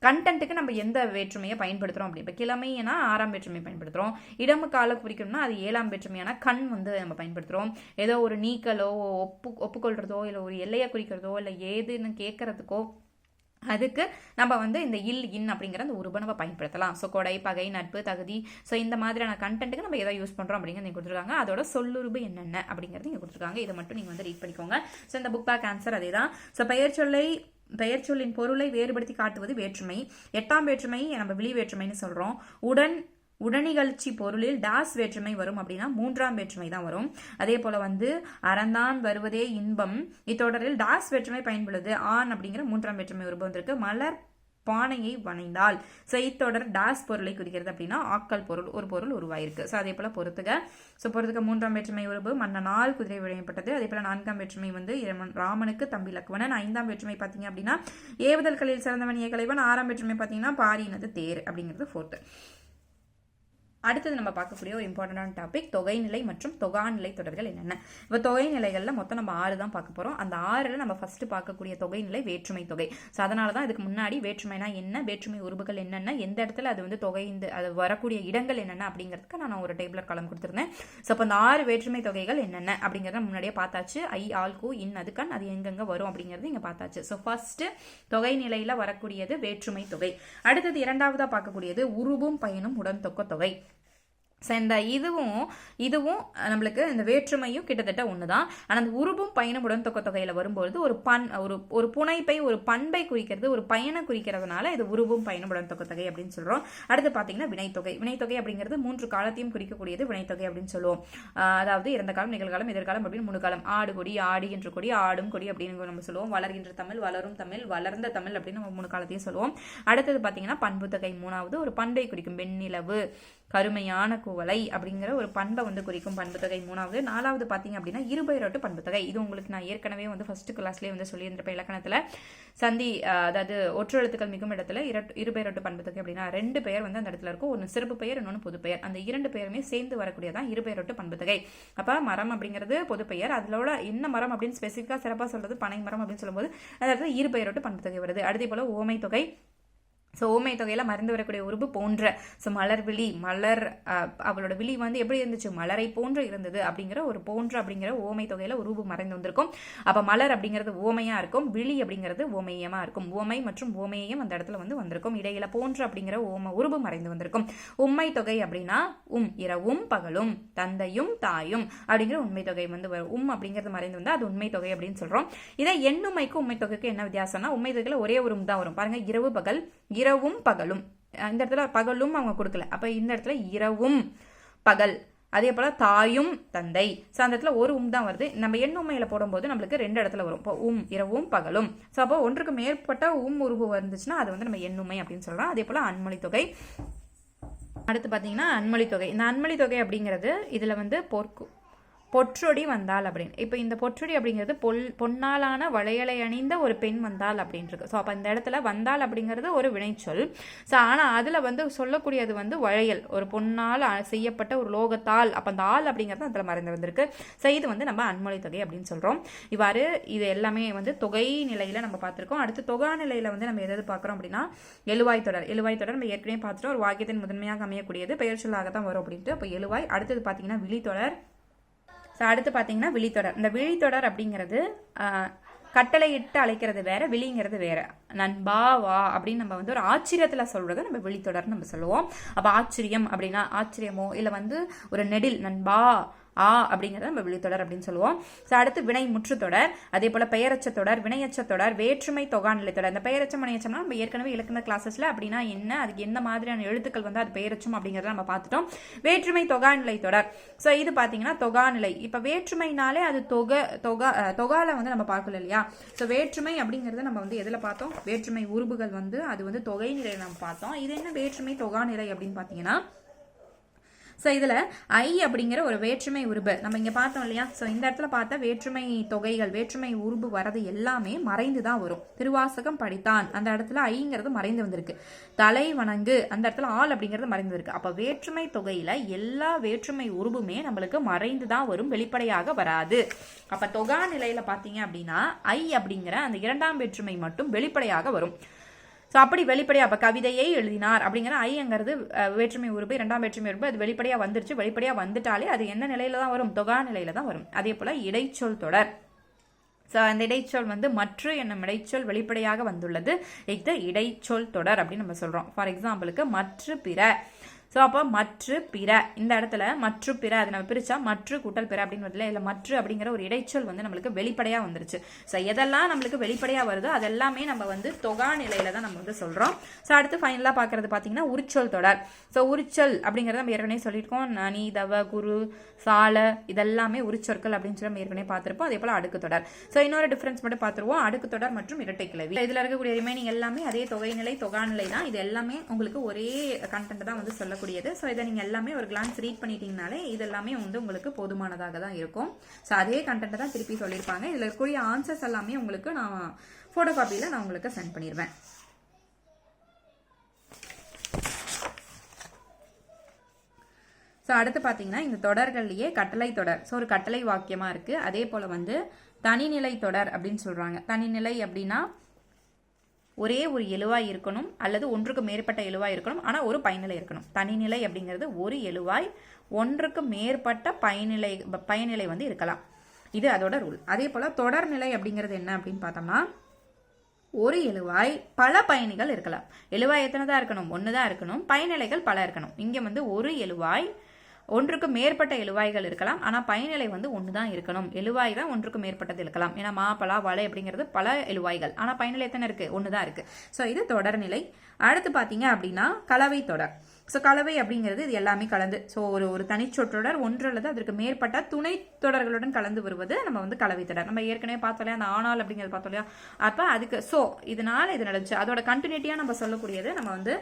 கண்டென்ட்டுக்கு நம்ம எந்த வேற்றுமையை பயன்படுத்துகிறோம் அப்படி. இப்போ கிழமைனா ஆறாம் வேற்றுமை பயன்படுத்துகிறோம். இடமு கால குறிக்கணும்னா அது ஏழாம் வேற்றுமையான கண் வந்து நம்ம பயன்படுத்துகிறோம். ஏதோ ஒரு நீக்கலோ ஒப்புக்கொள்றதோ இல்லை ஒரு எல்லையை குறிக்கிறதோ இல்லை ஏதுன்னு கேட்கறதுக்கோ அதுக்கு நம்ம வந்து இந்த இன் அப்படிங்கிற அந்த உருபை நம்ம பயன்படுத்தலாம். ஸோ கொடை, பகை, நட்பு, தகுதி, ஸோ இந்த மாதிரியான கண்டென்ட்டுக்கு நம்ம எதை யூஸ் பண்ணுறோம் அப்படிங்கிறது நீங்கள் கொடுத்துருக்காங்க. அதோட சொல்லுருபு என்னென்ன அப்படிங்கிறது நீங்கள் கொடுத்துருக்காங்க. இதை மட்டும் நீங்கள் வந்து ரீட் பண்ணிக்கோங்க. ஸோ இந்த புக் பேக் ஆன்சர் அதே தான். ஸோ பெயர்ச்சொல்லின் பொருளை வேறுபடுத்தி காட்டுவது வேற்றுமை. எட்டாம் வேற்றுமை நம்ம விழி வேற்றுமைன்னு சொல்கிறோம். உடனிகழ்ச்சி பொருளில் டாஸ் வேற்றுமை வரும் அப்படின்னா மூன்றாம் வேற்றுமை தான் வரும். அதே போல வந்து அறந்தான் வருவதே இன்பம் இத்தொடரில் டாஸ் வேற்றுமை பயன்படுது ஆண் அப்படிங்கிற மூன்றாம் வேற்றுமை உருவம் வந்திருக்கு. மலர் பானையை வணைந்தால் ஸோ இத்தொடர் டாஸ் பொருளை குறிக்கிறது அப்படின்னா ஆக்கல் பொருள் ஒரு பொருள் உருவாயிருக்கு. ஸோ அதே போல பொறுத்துக்க மூன்றாம் வேற்றுமை உருவு மன்னனால் குதிரை விளையப்பட்டது. அதே போல நான்காம் வேற்றுமை வந்து ராமனுக்கு தம்பி லக்வனன். ஐந்தாம் வேற்றுமை பார்த்தீங்க அப்படின்னா ஏவுதல்களில் சிறந்தவன் ஏகலைவன். ஆறாம் வேற்றுமை பார்த்தீங்கன்னா பாரினது தேர் அப்படிங்கிறது ஃபோர்த்து. அடுத்தது நம்ம பார்க்கக்கூடிய ஒரு இம்பார்ட்டன்டான டாபிக் தொகைநிலை மற்றும் தொகாநிலை தொடர்கள் என்னென்ன. இப்போ தொகைநிலைகளில் மொத்தம் நம்ம 6 தான் பார்க்க போகிறோம். அந்த 6ல் நம்ம ஃபர்ஸ்ட் பார்க்கக்கூடிய தொகைநிலை வேற்றுமை தொகை. ஸோ அதனால தான் இதுக்கு முன்னாடி வேற்றுமைனா என்ன, வேற்றுமை உருபுகள் என்னென்ன, எந்த இடத்துல அது வந்து தொகை அது வரக்கூடிய இடங்கள் என்னென்ன அப்படிங்கிறதுக்கு நான் ஒரு டேபிளர் காலம் கொடுத்துருந்தேன். ஸோ அப்போ அந்த 6 வேற்றுமை தொகைகள் என்னென்ன அப்படிங்கிறத முன்னாடியே பார்த்தாச்சு. ஐ, ஆல், கூ, இன், அது, கண், அது எங்கெங்க வரும் அப்படிங்கிறது இங்கே பார்த்தாச்சு. ஸோ ஃபர்ஸ்ட் தொகைநிலையில் வரக்கூடியது வேற்றுமை தொகை. அடுத்தது இரண்டாவதாக பார்க்கக்கூடியது உருவும் பயனும் உடன் தொக்க தொகை. இந்த இதுவும் நம்மளுக்கு இந்த வேற்றுமையும் கிட்டத்தட்ட ஒன்று தான். ஆனால் அந்த உருவும் பயனும் உடன் தொக்க தொகையில் வரும்பொழுது ஒரு புனைப்பை ஒரு பண்பை குறிக்கிறது, ஒரு பயனை குறிக்கிறதுனால இது உருவும் பயனும் உடன் தொக்க தொகை அப்படின்னு சொல்கிறோம். அடுத்து பார்த்தீங்கன்னா வினைத்தொகை. வினைத்தொகை அப்படிங்கிறது 3 காலத்தையும் குறிக்கக்கூடியது வினைத்தொகை அப்படின்னு சொல்லுவோம். அதாவது இறந்த காலம், நிகழ்காலம், எதிர்காலம் அப்படின்னு 3 காலம். ஆடு கொடி, ஆடுகின்ற கொடி, ஆடும் கொடி அப்படின்னு நம்ம சொல்லுவோம். வளர்கின்ற தமிழ், வளரும் தமிழ், வளர்ந்த தமிழ் அப்படின்னு நம்ம 3 காலத்தையும் சொல்லுவோம். அடுத்தது பார்த்தீங்கன்னா பண்புத்தொகை 3வது ஒரு பண்பை குறிக்கும். வெண்ணிலவு, கருமையான குவளை அப்படிங்கிற ஒரு பண்பை வந்து குறிக்கும் பண்புத்தொகை 3வது. 4வது பார்த்தீங்க அப்படின்னா இருபெயரொட்டு பண்புத்தொகை. இது உங்களுக்கு நான் ஏற்கனவே வந்து ஃபர்ஸ்ட் கிளாஸ்லேயே வந்து சொல்லியிருந்திருப்பேன். இலக்கணத்தில் சந்தி அதாவது ஒற்று எழுத்துக்கள் மிகும் இடத்துல இருபெயரொட்டு பண்புத்தொகை அப்படின்னா 2 பெயர் வந்து அந்த இடத்துல இருக்கும். ஒன்று சிறப்பு பெயர், இன்னொன்று பொது பெயர். அந்த 2 பெயருமே சேர்ந்து வரக்கூடியதான் இருபெயரொட்டு பண்புத்தொகை. அப்போ மரம் அப்படிங்கிறது பொது பெயர், அதோட என்ன மரம் அப்படின்னு ஸ்பெசிஃபிக்காக சிறப்பாக சொல்றது பனை மரம் அப்படின்னு சொல்லும்போது அந்த இடத்துல இருபெயரொட்டு பண்புத்தொகை வருது. அதே போல ஓமை தொகை. ஸோ ஓமை தொகையில் மறந்து வரக்கூடிய உருவு போன்ற. ஸோ மலர் விழி, அவளோட விழி வந்து எப்படி இருந்துச்சு, மலரை போன்று இருந்தது அப்படிங்கிற ஒரு போன்ற அப்படிங்கிற ஓமை தொகையில் உருவு மறைந்து வந்திருக்கும். அப்போ மலர் அப்படிங்கிறது ஓமையாக இருக்கும், விழி அப்படிங்கிறது ஓமையமாக இருக்கும். ஓமை மற்றும் ஓமையம் அந்த இடத்துல வந்து வந்திருக்கும். இடையில போன்ற அப்படிங்கிற உருவு மறைந்து வந்திருக்கும். உண்மை தொகை அப்படின்னா இரவும் பகலும், தந்தையும் தாயும் அப்படிங்கிற உண்மை தொகை வந்து வரும். அப்படிங்கிறது மறைந்து வந்து அது உண்மை தொகை அப்படின்னு சொல்றோம். இதை எண்ணுமைக்கும் உண்மை தொகைக்கு என்ன வித்தியாசம்னா உண்மை தொகையில் ஒரே ஒரு தான் வரும். பாருங்க, இரவு பகல், இரவும் பகலும். இந்த இடத்துல பகலும் அவங்க கொடுக்கல, அப்ப இந்த இடத்துல இரவும் பகல். அதே போல தாயும் தந்தை. ஸோ அந்த இடத்துல ஒரு தான் வருது. நம்ம எண்ணுமையில போடும்போது நம்மளுக்கு 2 இடத்துல வரும். இப்போ இரவும் பகலும். ஸோ அப்போ ஒன்றுக்கு மேற்பட்ட உருவு வந்துச்சுன்னா அது வந்து நம்ம எண்ணுமை அப்படின்னு சொல்றோம். அதே போல அன்மொழி தொகை. அடுத்து பார்த்தீங்கன்னா அன்மொழி தொகை. இந்த அன்மொழி தொகை அப்படிங்கிறது இதுல வந்து பொற்றொடி வந்தால் அப்படின்னு. இப்போ இந்த பொற்றொடி அப்படிங்கிறது பொன்னாலான வளையலை அணிந்த ஒரு பெண் வந்தால் அப்படின்னு இருக்கு. ஸோ அப்போ இந்த இடத்துல வந்தால் அப்படிங்கிறது ஒரு வினைச்சொல். ஸோ ஆனால் அதில் வந்து சொல்லக்கூடியது வந்து வளையல், ஒரு பொன்னால் செய்யப்பட்ட ஒரு லோகத்தால். அப்போ அந்த ஆள் அப்படிங்கிறது அதில் மறைந்து வந்திருக்கு. ஸோ இது வந்து நம்ம அன்மொழி தொகை அப்படின்னு சொல்கிறோம். இவ்வாறு இது எல்லாமே வந்து தொகை நிலையில் நம்ம பார்த்துருக்கோம். அடுத்து தொகா நிலையில் வந்து நம்ம எதாவது பார்க்குறோம் அப்படின்னா எழுவாய் தொடர். எழுவாய் தொடர் நம்ம ஏற்கனவே பார்த்துட்டோம். ஒரு வாக்கியத்தின் முதன்மையாக அமையக்கூடியது பெயர் சொல்லாக தான் வரும் அப்படின்ட்டு. அப்போ எழுவாய். அடுத்தது பார்த்தீங்கன்னா விழித்தொடர். ஸோ அடுத்து பார்த்தீங்கன்னா விழித்தொடர். இந்த விழித்தொடர் அப்படிங்கிறது கட்டளையிட்டு அழைக்கிறது வேற, விழிங்கிறது வேற. நண்பா வா அப்படின்னு நம்ம வந்து ஒரு ஆச்சரியத்தில் சொல்றதை நம்ம விழித்தொடர்னு நம்ம சொல்லுவோம். அப்போ ஆச்சரியம் அப்படின்னா ஆச்சரியமோ இல்லை வந்து ஒரு நெடில் நண்பா அப்படிங்கிறத நம்ம விழித்தொடர் அப்படின்னு சொல்லுவோம். ஸோ அடுத்து வினை முற்றுத்தொடர். அதே போல பெயரச்சத்தொடர், வினையச்சத்தொடர், வேற்றுமை தொகாநிலை தொடர். இந்த பெயரச்சம் வினையச்சம்னா நம்ம ஏற்கனவே இலக்கண கிளாஸஸ்ல அப்படின்னா என்ன, அதுக்கு என்ன மாதிரியான எழுத்துக்கள் வந்து அது பெயரச்சம் அப்படிங்கிறத நம்ம பார்த்துட்டோம். வேற்றுமை தொகாநிலை தொடர். ஸோ இது பார்த்தீங்கன்னா தொகாநிலை. இப்போ வேற்றுமைனாலே அது தொகால வந்து நம்ம பார்க்கல இல்லையா. ஸோ வேற்றுமை அப்படிங்கிறத நம்ம வந்து எதில் பார்த்தோம், வேற்றுமை உருபுகள் வந்து அது வந்து தொகை நிலையை நம்ம பார்த்தோம். இது என்ன வேற்றுமை தொகாநிலை அப்படின்னு பார்த்தீங்கன்னா ஸோ இதில் ஐ அப்படிங்கிற ஒரு வேற்றுமை உருபு நம்ம இங்கே பார்த்தோம் இல்லையா. ஸோ இந்த இடத்துல பார்த்தா வேற்றுமை தொகைகள் வேற்றுமை உருபு வரது எல்லாமே மறைந்து தான் வரும். திருவாசகம் படித்தான் அந்த இடத்துல ஐங்கிறது மறைந்து வந்திருக்கு. தலை வணங்கு அந்த இடத்துல ஆள் அப்படிங்கிறது மறைந்து இருக்கு. அப்போ வேற்றுமை தொகையில எல்லா வேற்றுமை உருபுமே நம்மளுக்கு மறைந்து தான் வரும், வெளிப்படையாக வராது. அப்போ தொகா நிலையில பார்த்தீங்க அப்படின்னா ஐ அப்படிங்கிற அந்த இரண்டாம் வேற்றுமை மட்டும் வெளிப்படையாக வரும். ஸோ அப்படி வெளிப்படையாக அப்போ கவிதையை எழுதினார் அப்படிங்கிற ஐங்கிறது வேற்றுமை உருபு, இரண்டாம் வேற்றுமை உருபு, அது வெளிப்படையாக வந்துருச்சு. வெளிப்படையாக வந்துட்டாலே அது என்ன நிலையில தான் வரும், தொகா நிலையில தான் வரும். அதே போல இடைச்சொல் தொடர். ஸோ அந்த இடைச்சொல் மற்று என்னும் இடைச்சொல் வெளிப்படையாக வந்துள்ளது. இது இடைச்சொல் தொடர் அப்படின்னு நம்ம சொல்றோம். ஃபார் எக்ஸாம்பிளுக்கு மற்று பிற. ஸோ அப்போ மற்று பிற இந்த இடத்துல மற்று பிற அதை நம்ம பிரிச்சா மற்று கூட்டல் பிற அப்படின்னு வரல. இல்லை மற்று அப்படிங்கிற ஒரு இடைச்சொல் நம்மளுக்கு வெளிப்படையாக வந்துருச்சு. ஸோ எதெல்லாம் நம்மளுக்கு வெளிப்படையாக வருதோ அதெல்லாமே நம்ம தொகா நிலையில தான் நம்ம சொல்றோம். ஸோ அடுத்து ஃபைனலாக பார்க்கறது பார்த்தீங்கன்னா உரிச்சொல் தொடர். ஸோ உரிச்சொல் அப்படிங்கிறத நம்ம ஏற்கனவே சொல்லியிருக்கோம். நனி, தவ, குரு, சால இதெல்லாமே உரிச்சொற்கள் அப்படின்னு சொல்லி நம்ம ஏற்கனவே பார்த்துருப்போம். அதே போல அடுக்கு தொடர். ஸோ இன்னொரு டிஃபரன்ஸ் மட்டும் பார்த்துருவோம், அடுக்கு தொடர் மற்றும் இரட்டை கிளவி. இதில் இருக்கக்கூடிய ரிமைனிங் எல்லாமே அதே தொகை நிலை தொகா நிலை தான். இது எல்லாமே உங்களுக்கு ஒரே கண்டென்ட் தான் சொல்லக்கூடியது. ஸோ இதை நீங்க எல்லாமே ஒரு கிளான்ஸ் ரீட் பண்ணிட்டீங்கனாலே இது எல்லாமே உங்களுக்கு போதுமானதாக தான் இருக்கும். ஸோ அதே கண்டென்ட் தான் திருப்பி சொல்லியிருப்பாங்க. இதில் இருக்கக்கூடிய ஆன்சர்ஸ் எல்லாமே உங்களுக்கு நான் போட்டோ காப்பியில் நான் உங்களுக்கு சென்ட் பண்ணிடுவேன். ஸோ அடுத்து பார்த்தீங்கன்னா இந்த தொடர்கள்லேயே கட்டளை தொடர். ஸோ ஒரு கட்டளை வாக்கியமாக இருக்குது. அதே போல் தனிநிலை தொடர் அப்படின்னு சொல்கிறாங்க. தனிநிலை அப்படின்னா ஒரே ஒரு எழுவாய் இருக்கணும் அல்லது ஒன்றுக்கு மேற்பட்ட எழுவாய் இருக்கணும், ஆனால் ஒரு பயனிலை இருக்கணும். தனிநிலை அப்படிங்கிறது ஒரு எழுவாய் ஒன்றுக்கு மேற்பட்ட பயனிலை இருக்கலாம். இது அதோட ரூல். அதே போல் தொடர்நிலை அப்படிங்கிறது என்ன அப்படின்னு பார்த்தோம்னா ஒரு எழுவாய் பல பயணிகள் இருக்கலாம். எழுவாய் எத்தனை தான் இருக்கணும், ஒன்று தான் இருக்கணும். பயனிலைகள் பல இருக்கணும். இங்கே ஒரு எழுவாய் ஒன்றுக்கு மேற்பட்ட எழுவாய்கள் இருக்கலாம், ஆனால் பயனிலை ஒன்று தான் இருக்கணும். எழுவாய் தான் ஒன்றுக்கு மேற்பட்டது இருக்கலாம். ஏன்னா மா, பலா, வலை அப்படிங்கிறது பல எழுவாய்கள், ஆனால் பயனிலை எத்தனை இருக்கு, ஒன்று தான் இருக்கு. ஸோ இது தொடர்நிலை. அடுத்து பார்த்தீங்க அப்படின்னா கலவை தொடர். ஸோ கலவை அப்படிங்கிறது இது எல்லாமே கலந்து, ஸோ ஒரு தனிச்சொற்றொடர் ஒன்று அல்லது அதற்கு மேற்பட்ட துணை தொடர்களுடன் கலந்து வருவது நம்ம கலவை தொடர். நம்ம ஏற்கனவே பார்த்தோம் அந்த ஆனால் அப்படிங்கிறது பார்த்தோம் இல்லையா. அப்போ அதுக்கு ஸோ இதனால இது நடந்துச்சு, அதோட கண்டினியூட்டியாக நம்ம சொல்லக்கூடியது நம்ம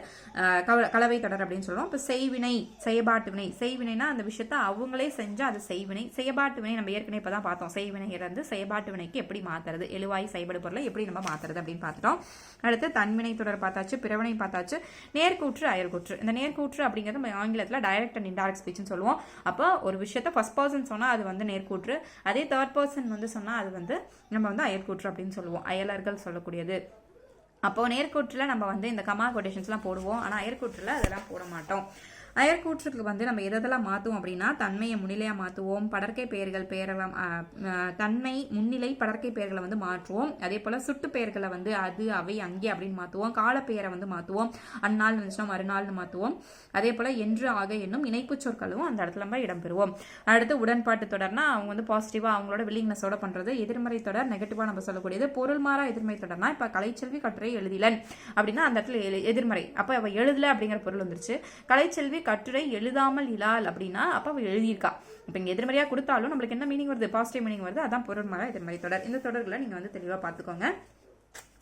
கலவை தொடர் அப்படின்னு சொல்லுவோம். இப்போ செய்வினை, செயபாட்டு வினை. செய்வினைனா அந்த விஷயத்த அவங்களே செஞ்சா அது செய்வினை. செயபாட்டு வினை நம்ம ஏற்கனவே இப்போ தான் பார்த்தோம். செய்வினையிலிருந்து செயபாட்டு வினைக்கு எப்படி மாத்துறது, எழுவாய் செயல்படு பொருளை எப்படி நம்ம மாத்துறது அப்படின்னு பார்த்துட்டோம். அடுத்து தன்வினை தொடர் பார்த்தாச்சு, பிறவினை பார்த்தாச்சு, நேர்கூற்று, அயர்கூற்று. இந்த நேர்கூற்று அப்படிங்கிறது நம்ம ஆங்கிலத்தில் டைரக்ட் அண்ட் இன்டைரக்ட் ஸ்பீச்னு சொல்லுவோம். அப்போ ஒரு விஷயத்த ஃபர்ஸ்ட் பர்சன் சொன்னால் அது நேர்கூற்று, அதே தேர்ட் பர்சன் சொன்னால் அது நம்ம அயர்கூற்று அப்படின்னு சொல்லுவோம். அயலர்கள் சொல்லக்கூடியது. அப்போ நேர்கூற்றில் நம்ம இந்த கமா கொட்டேஷன்ஸ்லாம் போடுவோம், ஆனால் அயர்கூற்றில் அதெல்லாம் போட மாட்டோம். அயர்கூற்றுக்கு நம்ம எதெல்லாம் மாற்றுவோம் அப்படின்னா தன்மையை முன்னிலையாக மாற்றுவோம், படற்கை பெயர்கள் பெயரெல்லாம் தன்மை முன்னிலை படற்கை பெயர்களை மாற்றுவோம். அதே போல் சுட்டு பெயர்களை அது, அவை, அங்கே அப்படின்னு மாற்றுவோம். காலப்பெயரை மாற்றுவோம். அந்நாள் இருந்துச்சுன்னா மறுநாள்னு மாற்றுவோம். அதே போல் என்று, ஆக என்னும் இணைப்பு சொற்களும் அந்த இடத்துல நம்ம இடம்பெறுவோம். அடுத்து உடன்பாட்டு தொடர்னா அவங்க பாசிட்டிவாக அவங்களோட வில்லிங்னஸோட பண்ணுறது. எதிர்மறை தொடர் நெகட்டிவாக நம்ம சொல்லக்கூடியது. பொருள் மாறா எதிர்மறை தொடர்னா இப்போ கலைச்செல்வி கட்டுரை எழுதிலன் அப்படின்னா அந்த இடத்துல எதிர்மறை, அப்போ அவள் எழுதலை அப்படிங்கிற பொருள் வந்துருச்சு. கலைச்செல்வி கட்டுரை எழுதாமல் இலால் அப்படின்னா அப்ப அவ எழுதியிருக்கா. இப்ப இங்க எதிர்மறையா கொடுத்தாலும் நம்மளுக்கு என்ன மீனிங் வருது, பாசிட்டிவ் மீனிங் வருது. அதான் பொருள் மாறா எதிர்மறை தொடர். இந்த தொடர்களை நீங்க தெளிவா பாத்துக்கோங்க.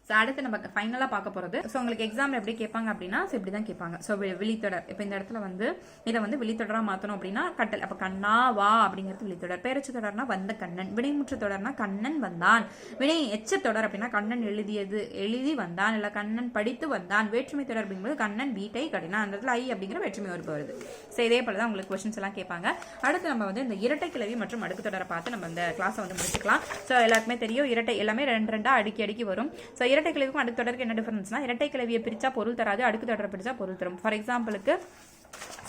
ஸோ அடுத்து நம்ம ஃபைனலாக பார்க்க போகிறது. ஸோ உங்களுக்கு எக்ஸாம் எப்படி கேட்பாங்க அப்படின்னா இப்படி தான் கேட்பாங்க. ஸோ விழித்தொடர். இப்போ இந்த இடத்துல இதை விழித்தொடராக மாற்றணும் அப்படின்னா கட்டல். அப்போ கண்ணா வா அப்படிங்கிறது விழித்தொடர். பேரச்சு தொடர்னா வந்த கண்ணன். வினைமுற்று தொடர்னா கண்ணன் வந்தான். வினை எச்ச தொடர் அப்படின்னா கண்ணன் எழுதி வந்தான், இல்லை கண்ணன் படித்து வந்தான். வேற்றுமை தொடர் அப்படிங்கும்போது கண்ணன் வீட்டை கட்டினான். அந்த இடத்துல ஐ அப்படிங்கிற வேற்றுமை உறுப்பு வருது. ஸோ இதே போல தான் உங்களுக்கு கொஸ்டின்ஸ் எல்லாம் கேட்பாங்க. அடுத்து நம்ம இந்த இரட்டை கிளவி மற்றும் அடுக்கு தொடரை பார்த்து நம்ம இந்த கிளாஸை முடிச்சுக்கலாம். ஸோ எல்லாருக்குமே தெரியும் இரட்டை எல்லாமே ரெண்டா அடுக்கி வரும். ஸோ இரட்டை கிளவிக்கும் அடுக்கு தொடருக்கு என்ன டிஃபரன்ஸ்னா இரட்டை கிளவியை பிரிச்சா பொருள் தராது, அடுக்கு தொடரை பிரிச்சா பொருள் தரும். ஃபார் எக்ஸாம்பிளுக்கு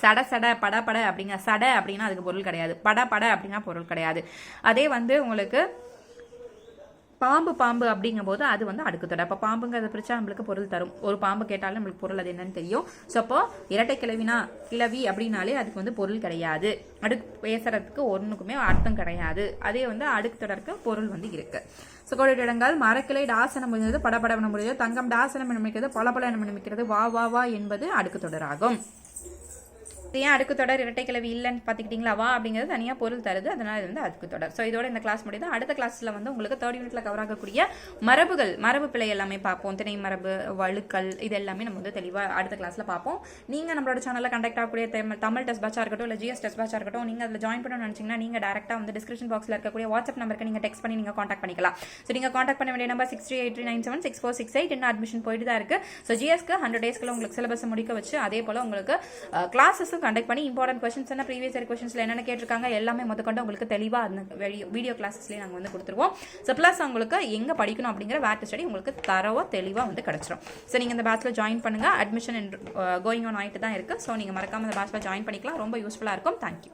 சட சட பட பட அப்படிங்க சட அப்படின்னா அதுக்கு பொருள் கிடையாது, பட பட அப்படின்னா பொருள் கிடையாது. அதே உங்களுக்கு பாம்பு பாம்பு அப்படிங்கும் போது அது அடுக்கு தொடர். அப்போ பாம்புங்கிறத பிரிச்சா நம்மளுக்கு பொருள் தரும். ஒரு பாம்பு கேட்டாலும் நம்மளுக்கு பொருள் அது என்னன்னு தெரியும். ஸோ அப்போ இரட்டை கிளவி அப்படின்னாலே அதுக்கு பொருள் கிடையாது. அடுக்கு பேசுறதுக்கு ஒன்றுக்குமே அர்த்தம் கிடையாது. அதே அடுக்கு தொடருக்கு பொருள் இருக்கு. ஸோ கோடிடங்கள் மரக்கிளை டாசனம் முடிஞ்சது, படபடவனம் முடிஞ்சது, தங்கம் டாசனம் நிமிக்கிறது, பல பல நிமிக்கிறது, வா வா வா என்பது அடுக்கு தொடராகும். ஏன் அடுக்கு தொடர் இரட்டை கிளவி இல்லைன்னு பார்த்துக்கிட்டீங்களா வா அப்படிங்கிறது தனியாக பொருள் தருது, அதனால இது வந்து அடுக்கு தொடர். ஸோ இதோட இந்த கிளாஸ் முடியுது. அடுத்த கிளாஸில் வந்து உங்களுக்கு 3rd யூனிட்ல கவர் ஆகக்கூடிய மரபு பிழை எல்லாமே பார்ப்போம். திணை மரபு, வழுக்கல், இது எல்லாமே நம்ம வந்து தெளிவாக அடுத்த கிளாஸில் பார்ப்போம். நீங்கள் நம்மளோட சேனலில் கண்டக்ட் ஆகக்கூடிய தமிழ் டெஸ்ட் பேட்சாக இருக்கட்டும் இல்லை ஜிஎஸ் டெஸ்ட் பேட்சாக இருக்கட்டும், நீங்கள் அதில் ஜாயின் பண்ணணும்னு நினச்சிங்கன்னா நீங்கள் டேரெக்டாக வந்து டிஸ்கிரிப்ஷன் பாக்ஸில் இருக்கக்கூடிய வாட்ஸ்அப் நம்பருக்கு நீங்கள் டெக்ஸ்ட் பண்ணி நீங்கள் காண்டாக்ட் பண்ணிக்கலாம். ஸோ நீங்கள் காண்டாக்ட் பண்ண வேண்டிய நம்பர் 6383976468. இன்னும் அட்மிஷன் போயிட்டு தான் இருக்குது. ஸோ ஜிஎஸ்க்கு 100 டேஸ்க்குள்ள உங்களுக்கு சிலபஸ் முடிக்க வச்சு அதே போல் உங்களுக்கு கிளாஸஸும் கண்டக்ட் பண்ணி இம்பார்ட்டன்ட் கொஸ்டின்ஸ் என்ன ப்ரீவியஸ் இயர் கொஸ்டின்ஸ்ல என்னென்ன கேட்டிருக்காங்க எல்லாமே முதற்கொண்டு உங்களுக்கு தெளிவாக அந்த வீடியோ கிளாஸஸ்லேயே நாங்கள் வந்து கொடுத்துருவோம். ஸோ ப்ளஸ் உங்களுக்கு எங்கே படிக்கணும் அப்படிங்கிற வேட் ஸ்டடி உங்களுக்கு தரவாக தெளிவாக வந்து கிடச்சிரும். ஸோ நீங்கள் இந்த பேட்சில் ஜாயின் பண்ணுங்கள். அட்மிஷன் கோயிங் ஆன் ஆகிட்டு தான் இருக்குது. ஸோ நீங்கள் மறக்காமல் இந்த பேட்சில் ஜாயின் பண்ணிக்கலாம். ரொம்ப யூஸ்ஃபுல்லாக இருக்கும். தேங்க்யூ.